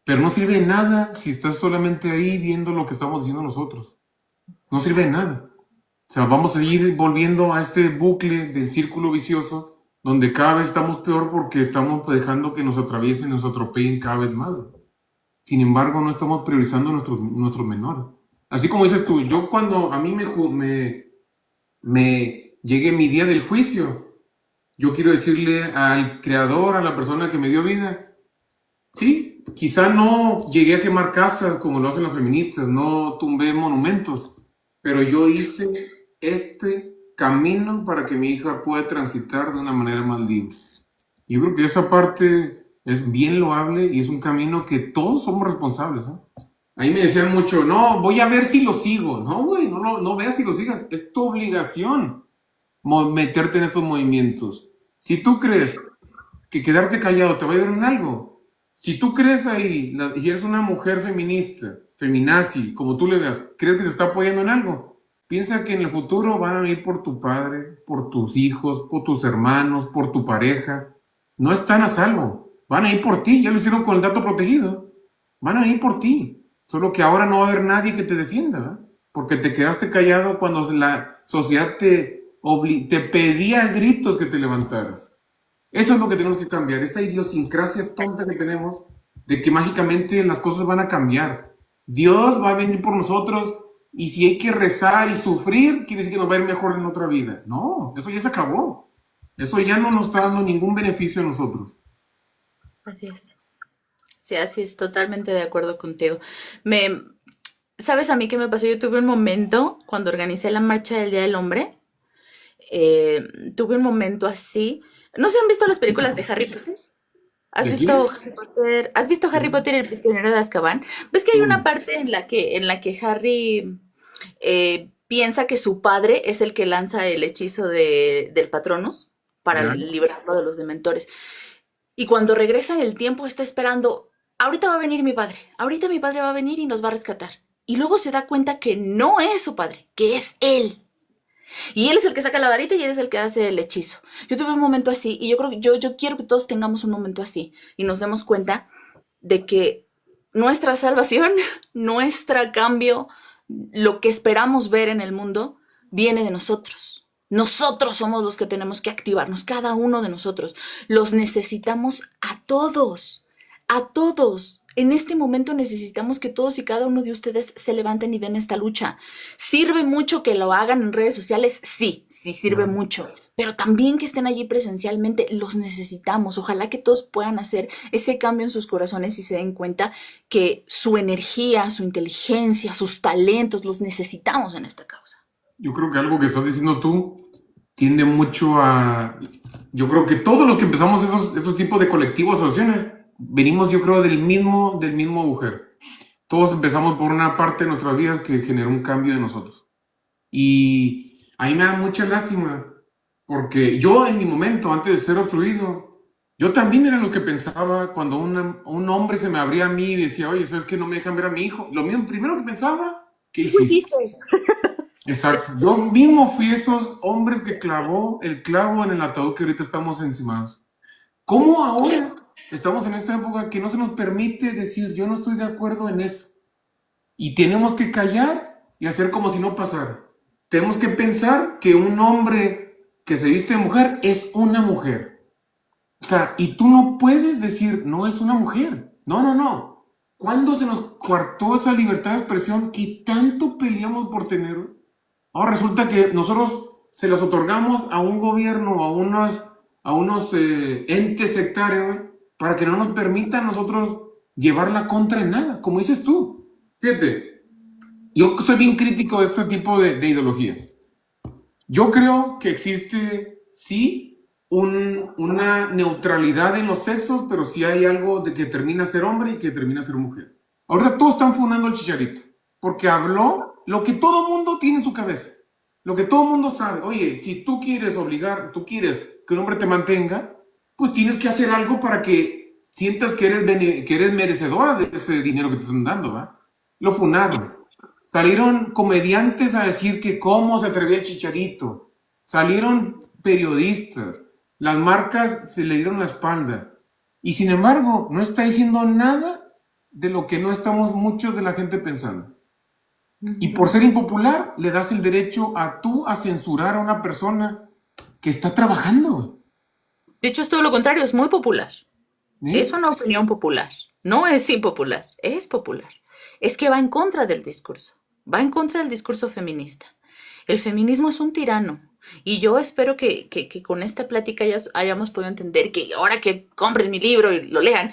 Pero no sirve de nada si estás solamente ahí viendo lo que estamos diciendo nosotros. No sirve de nada. O sea, vamos a seguir volviendo a este bucle del círculo vicioso donde cada vez estamos peor porque estamos dejando que nos atraviesen, nos atropellen cada vez más. Sin embargo, no estamos priorizando nuestros menores. Así como dices tú, yo cuando a mí me llegue mi día del juicio, yo quiero decirle al creador, a la persona que me dio vida, sí, quizá no llegué a quemar casas como lo hacen las feministas, no tumbé monumentos, pero yo hice este camino para que mi hija pueda transitar de una manera más libre. Yo creo que esa parte es bien loable y es un camino que todos somos responsables, ¿eh? Ahí me decían mucho, no, voy a ver si lo sigo. No, güey, no veas si lo sigas. Es tu obligación meterte en estos movimientos. Si tú crees que quedarte callado te va a ayudar en algo, si tú crees ahí y eres una mujer feminista, feminazi, como tú le veas, crees que te está apoyando en algo, piensa que en el futuro van a ir por tu padre, por tus hijos, por tus hermanos, por tu pareja. No están a salvo. Van a ir por ti. Ya lo hicieron con el dato protegido. Van a ir por ti. Solo que ahora no va a haber nadie que te defienda, ¿verdad? Porque te quedaste callado cuando la sociedad te pedía a gritos que te levantaras. Eso es lo que tenemos que cambiar. Esa idiosincrasia tonta que tenemos de que mágicamente las cosas van a cambiar. Dios va a venir por nosotros y si hay que rezar y sufrir, quiere decir que nos va a ir mejor en otra vida. No, eso ya se acabó. Eso ya no nos está dando ningún beneficio a nosotros. Así es. Sí, así es, totalmente de acuerdo contigo. Me, ¿Sabes a mí qué me pasó? Yo tuve un momento cuando organicé la marcha del Día del Hombre, tuve un momento así. ¿No se han visto las películas de Harry Potter? ¿Has ¿De visto quién? Harry Potter? ¿Has visto Harry Potter y el prisionero de Azkaban? ¿Ves que hay una Mm, parte en la que Harry piensa que su padre es el que lanza el hechizo del Patronus para ya. librarlo de los dementores? Y cuando regresa en el tiempo está esperando, ahorita va a venir mi padre, ahorita mi padre va a venir y nos va a rescatar. Y luego se da cuenta que no es su padre, que es él. Y él es el que saca la varita y él es el que hace el hechizo. Yo tuve un momento así y yo creo que yo quiero que todos tengamos un momento así y nos demos cuenta de que nuestra salvación, nuestro cambio, lo que esperamos ver en el mundo, viene de nosotros. Nosotros somos los que tenemos que activarnos, cada uno de nosotros. Los necesitamos a todos, a todos. En este momento necesitamos que todos y cada uno de ustedes se levanten y den esta lucha. ¿Sirve mucho que lo hagan en redes sociales? Sí, sí sirve Claro. mucho. Pero también que estén allí presencialmente, los necesitamos. Ojalá que todos puedan hacer ese cambio en sus corazones y se den cuenta que su energía, su inteligencia, sus talentos, los necesitamos en esta causa. Yo creo que algo que estás diciendo tú tiende mucho a... Yo creo que todos los que empezamos esos tipos de colectivos, asociaciones, venimos yo creo del mismo agujero. Todos empezamos por una parte de nuestras vidas que generó un cambio de nosotros. Y a mí me da mucha lástima, porque yo en mi momento, antes de ser obstruido, yo también era los que pensaba cuando un hombre se me abría a mí y decía, oye, ¿sabes que no me dejan ver a mi hijo? Lo mismo, primero que pensaba, ¿qué ¿Qué hiciste? hiciste? Exacto. Yo mismo fui esos hombres que clavó el clavo en el ataúd que ahorita estamos encimados. ¿Cómo ahora estamos en esta época que no se nos permite decir yo no estoy de acuerdo en eso? Y tenemos que callar y hacer como si no pasara. Tenemos que pensar que un hombre que se viste de mujer es una mujer. O sea, y tú no puedes decir no es una mujer. No, no, no. ¿Cuándo se nos coartó esa libertad de expresión que tanto peleamos por tener? Ahora resulta que nosotros se las otorgamos a un gobierno, a unos entes sectarios, güey, para que no nos permitan a nosotros llevar la contra en nada, como dices tú. Fíjate, yo soy bien crítico de este tipo de ideología. Yo creo que existe, sí, una neutralidad en los sexos, pero sí hay algo de que termina ser hombre y que termina ser mujer. Ahorita todos están funando al Chicharito, porque habló lo que todo mundo tiene en su cabeza, lo que todo mundo sabe. Oye, si tú quieres tú quieres que un hombre te mantenga, pues tienes que hacer algo para que sientas que eres merecedora de ese dinero que te están dando, ¿va? Lo funaron. Salieron comediantes a decir que cómo se atrevía el Chicharito. Salieron periodistas. Las marcas se le dieron la espalda. Y sin embargo, no está diciendo nada de lo que no estamos muchos de la gente pensando. Y por ser impopular, le das el derecho a censurar a una persona que está trabajando. De hecho, es todo lo contrario, es muy popular. ¿Sí? Es una opinión popular. No es impopular, es popular. Es que va en contra del discurso. Va en contra del discurso feminista. El feminismo es un tirano. Y yo espero que con esta plática ya hayamos podido entender, que ahora que compren mi libro y lo lean,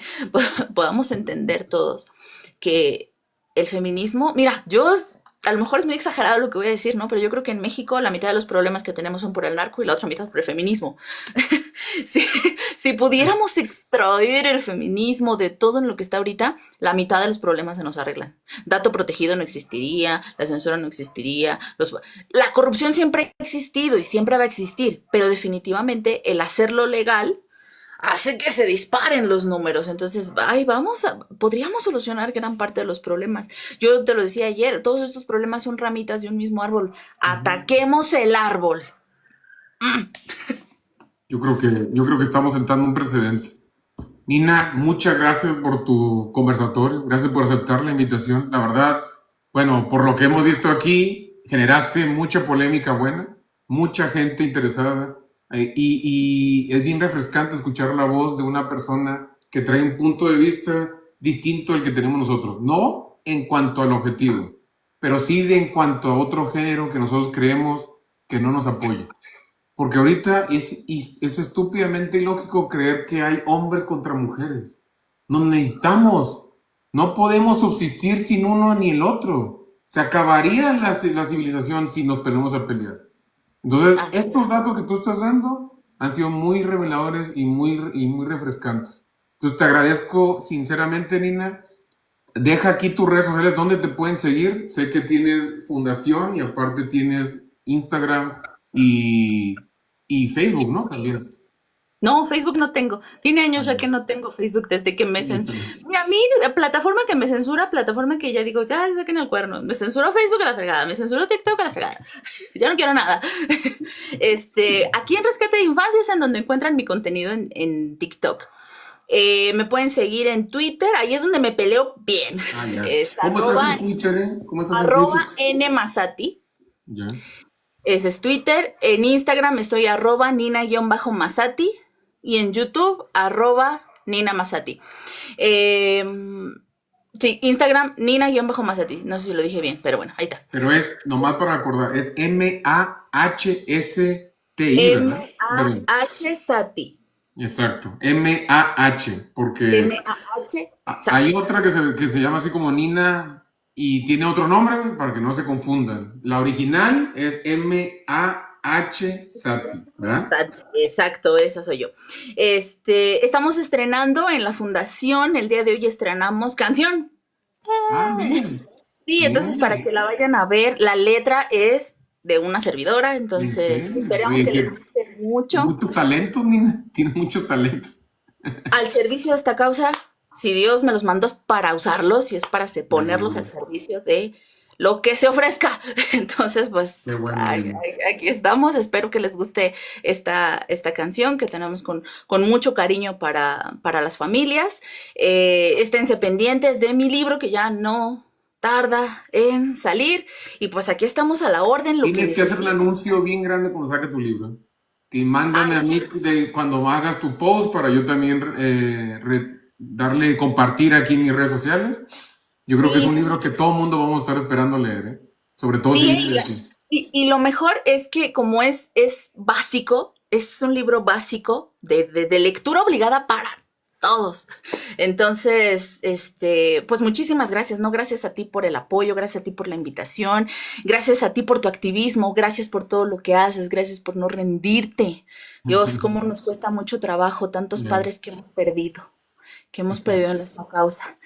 podamos entender todos que el feminismo, mira, yo a lo mejor es muy exagerado lo que voy a decir, ¿no? Pero yo creo que en México la mitad de los problemas que tenemos son por el narco y la otra mitad por el feminismo. Si pudiéramos extraer el feminismo de todo en lo que está ahorita, la mitad de los problemas se nos arreglan. Dato protegido no existiría, la censura no existiría, la corrupción siempre ha existido y siempre va a existir, pero definitivamente el hacerlo legal hace que se disparen los números. Entonces, podríamos solucionar gran parte de los problemas. Yo te lo decía ayer, todos estos problemas son ramitas de un mismo árbol. Ataquemos el árbol. Yo creo que estamos sentando un precedente. Nina, muchas gracias por tu conversatorio, gracias por aceptar la invitación. La verdad, bueno, por lo que hemos visto aquí, generaste mucha polémica buena, mucha gente interesada, y es bien refrescante escuchar la voz de una persona que trae un punto de vista distinto al que tenemos nosotros. No en cuanto al objetivo, pero sí en cuanto a otro género que nosotros creemos que no nos apoya. Porque ahorita es estúpidamente ilógico creer que hay hombres contra mujeres. Nos necesitamos. No podemos subsistir sin uno ni el otro. Se acabaría la civilización si nos ponemos a pelear. Entonces, estos datos que tú estás dando han sido muy reveladores y muy refrescantes. Entonces, te agradezco sinceramente, Nina. Deja aquí tus redes sociales donde te pueden seguir. Sé que tienes fundación y aparte tienes Instagram y Facebook, ¿no? También. No, Facebook no tengo. Tiene años ya que no tengo Facebook desde que me censura. A mí, la plataforma que me censura, plataforma que ya digo, ya saquen el cuerno. Me censuró Facebook a la fregada, me censuró TikTok a la fregada. Ya no quiero nada. Aquí en Rescate de Infancia es en donde encuentran mi contenido en TikTok. Me pueden seguir en Twitter, ahí es donde me peleo bien. ¿Cómo estás en Twitter, ¿Cómo estás en Twitter? @nmasati. Ya. Ese es Twitter. En Instagram estoy @nina_masati. Y en YouTube, @ninamasati. Sí, Instagram, Nina_masati. No sé si lo dije bien, pero bueno, ahí está. Pero es, nomás para recordar, es MAHSTI, ¿verdad? MAH-Sati. Exacto, MAH, porque MAH. hay otra que se llama así como Nina y tiene otro nombre para que no se confundan. La original es MAH-Sati, ¿verdad? Exacto, esa soy yo. Estamos estrenando en la fundación, el día de hoy estrenamos canción. Bien. Sí, entonces para que la vayan a ver, la letra es de una servidora, entonces esperamos que les guste mucho. Muchos talentos, Nina, tienes muchos talentos. Al servicio de esta causa, si Dios me los mandó para usarlos y es para ponerlos al servicio de lo que se ofrezca. Entonces, pues, bueno, aquí estamos. Espero que les guste esta canción que tenemos con mucho cariño para las familias. Esténse pendientes de mi libro que ya no tarda en salir. Y pues aquí estamos a la orden. Tienes que hacer un anuncio bien grande cuando saque tu libro. Y mándame a mí cuando hagas tu post para yo también darle compartir aquí en mis redes sociales. Yo creo que es Sí, un sí. libro que todo mundo vamos a estar esperando leer, ¿eh? Sobre todo si Sí, viene de aquí. y lo mejor es que como es básico, es un libro básico de lectura obligada para todos. Entonces, pues muchísimas gracias, ¿no? Gracias a ti por el apoyo, gracias a ti por la invitación, gracias a ti por tu activismo, gracias por todo lo que haces, gracias por no rendirte. Dios, cómo nos cuesta mucho trabajo, tantos Yes, padres que hemos perdido exacto. en esta causa.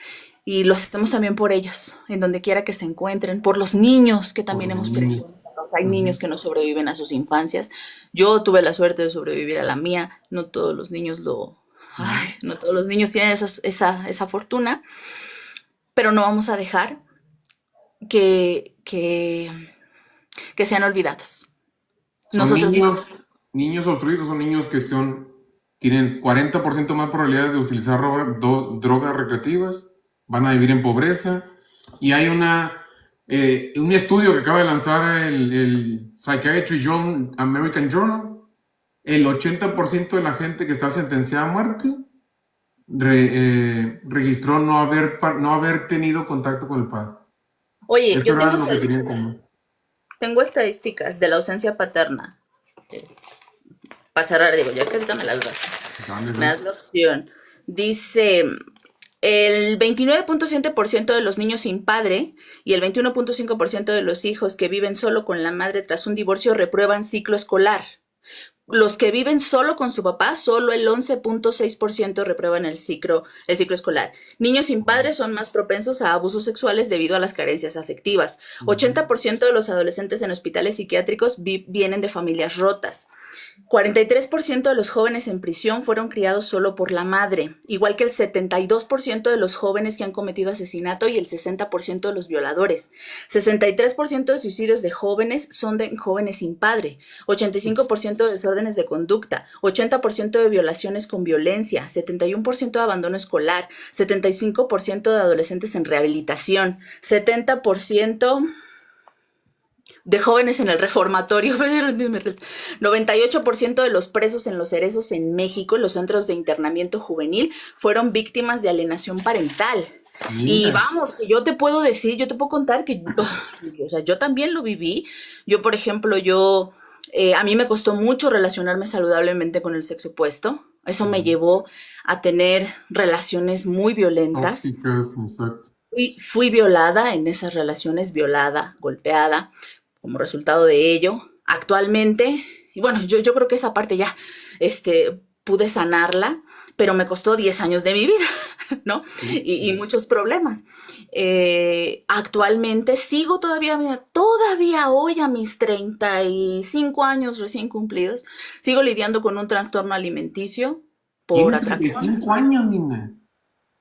Y lo hacemos también por ellos, en donde quiera que se encuentren, por los niños que Por también los hemos niños. perdido en esta causa. Hay Ujú. niños que no sobreviven a sus infancias. Yo tuve la suerte de sobrevivir a la mía. No todos los niños Ujú. no todos los niños tienen esa fortuna, pero no vamos a dejar que, que, que sean olvidados. Son Nosotros niños, mismos. niños obstruidos, son niños que tienen 40% más probabilidad de utilizar drogas recreativas, van a vivir en pobreza. Y hay un estudio que acaba de lanzar el Psychiatry American Journal. El 80% de la gente que está sentenciada a muerte registró no haber tenido contacto con el padre. Oye, Eso era lo que tenían en común. tengo estadísticas de la ausencia paterna. Para cerrar, digo, ya que ahorita me las das. Dale, Me dale. das la opción. Dice, el 29.7% de los niños sin padre y el 21.5% de los hijos que viven solo con la madre tras un divorcio reprueban ciclo escolar. Los que viven solo con su papá, solo el 11.6% reprueban el ciclo escolar. Niños sin padres son más propensos a abusos sexuales debido a las carencias afectivas. Ujú. 80% de los adolescentes en hospitales psiquiátricos vienen de familias rotas. 43% de los jóvenes en prisión fueron criados solo por la madre, igual que el 72% de los jóvenes que han cometido asesinato y el 60% de los violadores. 63% de suicidios de jóvenes son de jóvenes sin padre, 85% de desórdenes de conducta, 80% de violaciones con violencia, 71% de abandono escolar, 75% de adolescentes en rehabilitación, 70% de jóvenes en el reformatorio, 98% de los presos en los cerezos en México, en los centros de internamiento juvenil, fueron víctimas de alienación parental. Y Mira, vamos, que yo te puedo decir, yo te puedo contar que, o sea, yo también lo viví. Yo, por ejemplo, a mí me costó mucho relacionarme saludablemente con el sexo opuesto. Eso me ujú, llevó a tener relaciones muy violentas. tóxicas, exacto. Fui violada en esas relaciones, violada, golpeada, como resultado de ello. Actualmente, y bueno, yo creo que esa parte ya pude sanarla, pero me costó 10 años de mi vida, ¿no? Sí, Y muchos problemas. Actualmente sigo todavía, mira, todavía hoy a mis 35 años recién cumplidos, sigo lidiando con un trastorno alimenticio por tienes treinta y atracón. cinco años, Nina.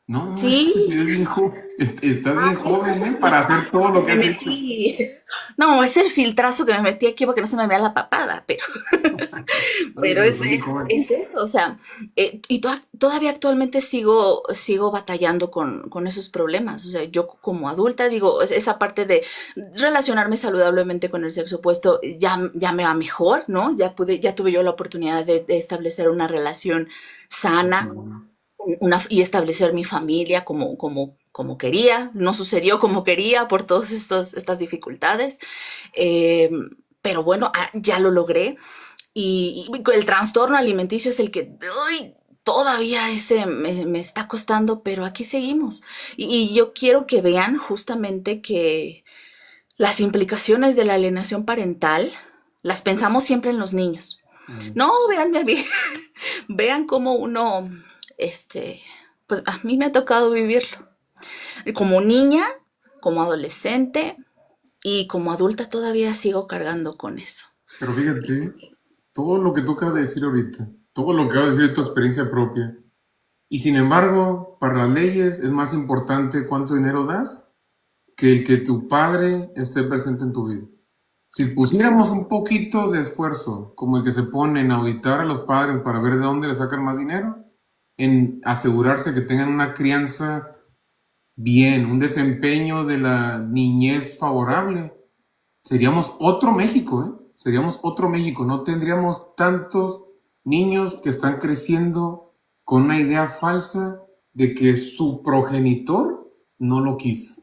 No Sí, manches, eres bien estás bien ay, ese joven, es ¿eh? el Para hacer filtrazo todo que lo que me has hecho. metí. No, es el filtrazo que me metí aquí para que no se me vea la papada, Oye, pero pero estás bien es joven. eso, o sea, todavía actualmente sigo batallando con esos problemas. O sea, yo como adulta digo, esa parte de relacionarme saludablemente con el sexo opuesto ya me va mejor, ¿no? Ya tuve yo la oportunidad de establecer una relación sana Ujú. y establecer mi familia como quería. No sucedió como quería por todas estas dificultades, eh, pero bueno, ya lo logré. Y el trastorno alimenticio es el que uy, todavía me está costando, pero aquí seguimos. Y yo quiero que vean justamente que las implicaciones de la alienación parental las pensamos siempre en los niños. Ujú. No, veanme a mí, vean cómo uno, pues a mí me ha tocado vivirlo. Como niña, como adolescente y como adulta todavía sigo cargando con eso. Pero fíjate, todo lo que tú acabas de decir ahorita, todo lo que acabas de decir de tu experiencia propia, y sin embargo, para las leyes es más importante cuánto dinero das que el que tu padre esté presente en tu vida. Si pusiéramos un poquito de esfuerzo, como el que se pone en auditar a los padres para ver de dónde le sacan más dinero, en asegurarse que tengan una crianza bien, un desempeño de la niñez favorable, seríamos otro México, ¿eh? Seríamos otro México. No tendríamos tantos niños que están creciendo con una idea falsa de que su progenitor no lo quiso.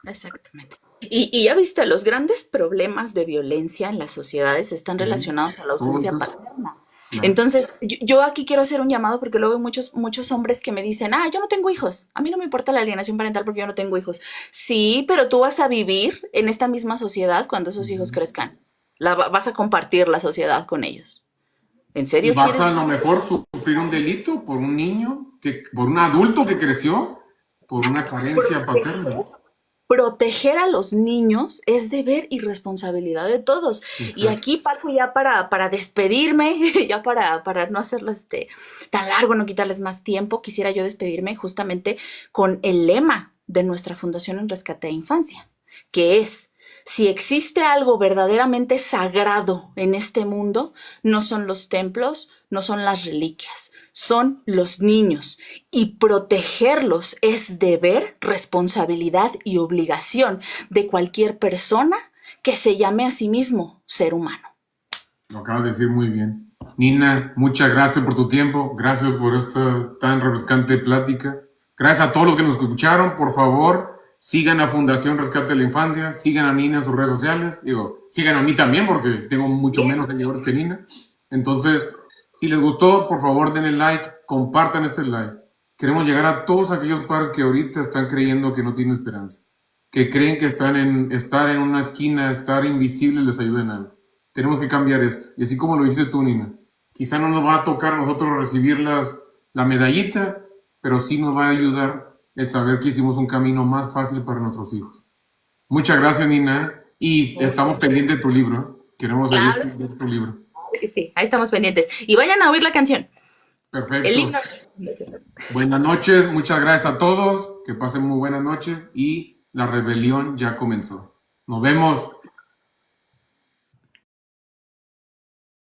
Exactamente. Y ya viste, los grandes problemas de violencia en las sociedades están relacionados a la ausencia Entonces, paterna. claro. Entonces, yo aquí quiero hacer un llamado porque luego hay muchos hombres que me dicen, yo no tengo hijos, a mí no me importa la alienación parental porque yo no tengo hijos. Sí, pero tú vas a vivir en esta misma sociedad cuando esos hijos crezcan. Vas a compartir la sociedad con ellos. ¿En Y serio vas quieres? a lo mejor sufrir un delito por un niño, por un adulto que creció, por una carencia paterna. Proteger a los niños es deber y responsabilidad de todos. Exacto. Y aquí, Paco, ya para despedirme, ya para no hacerlo tan largo, no quitarles más tiempo, quisiera yo despedirme justamente con el lema de nuestra Fundación en Rescate de Infancia, que es: si existe algo verdaderamente sagrado en este mundo, no son los templos, no son las reliquias, son los niños. Y protegerlos es deber, responsabilidad y obligación de cualquier persona que se llame a sí mismo ser humano. Lo acabas de decir muy bien. Nina, muchas gracias por tu tiempo, gracias por esta tan refrescante plática. Gracias a todos los que nos escucharon. Por favor, sigan a Fundación Rescate de la Infancia, sigan a Nina en sus redes sociales. Sigan a mí también porque tengo mucho menos seguidores que Nina. Entonces, si les gustó, por favor denle like, compartan este live. Queremos llegar a todos aquellos padres que ahorita están creyendo que no tienen esperanza, que creen que estar en una esquina, estar invisible les ayuda en algo. Tenemos que cambiar esto. Y así como lo dijiste tú, Nina, quizá no nos va a tocar a nosotros recibir la medallita, pero sí nos va a ayudar el saber que hicimos un camino más fácil para nuestros hijos. Muchas gracias, Nina. Y estamos pendientes de tu libro. Queremos seguir de tu libro. Sí, ahí estamos pendientes. Y vayan a oír la canción. Perfecto. El himno. Buenas noches, muchas gracias a todos. Que pasen muy buenas noches y la rebelión ya comenzó. Nos vemos.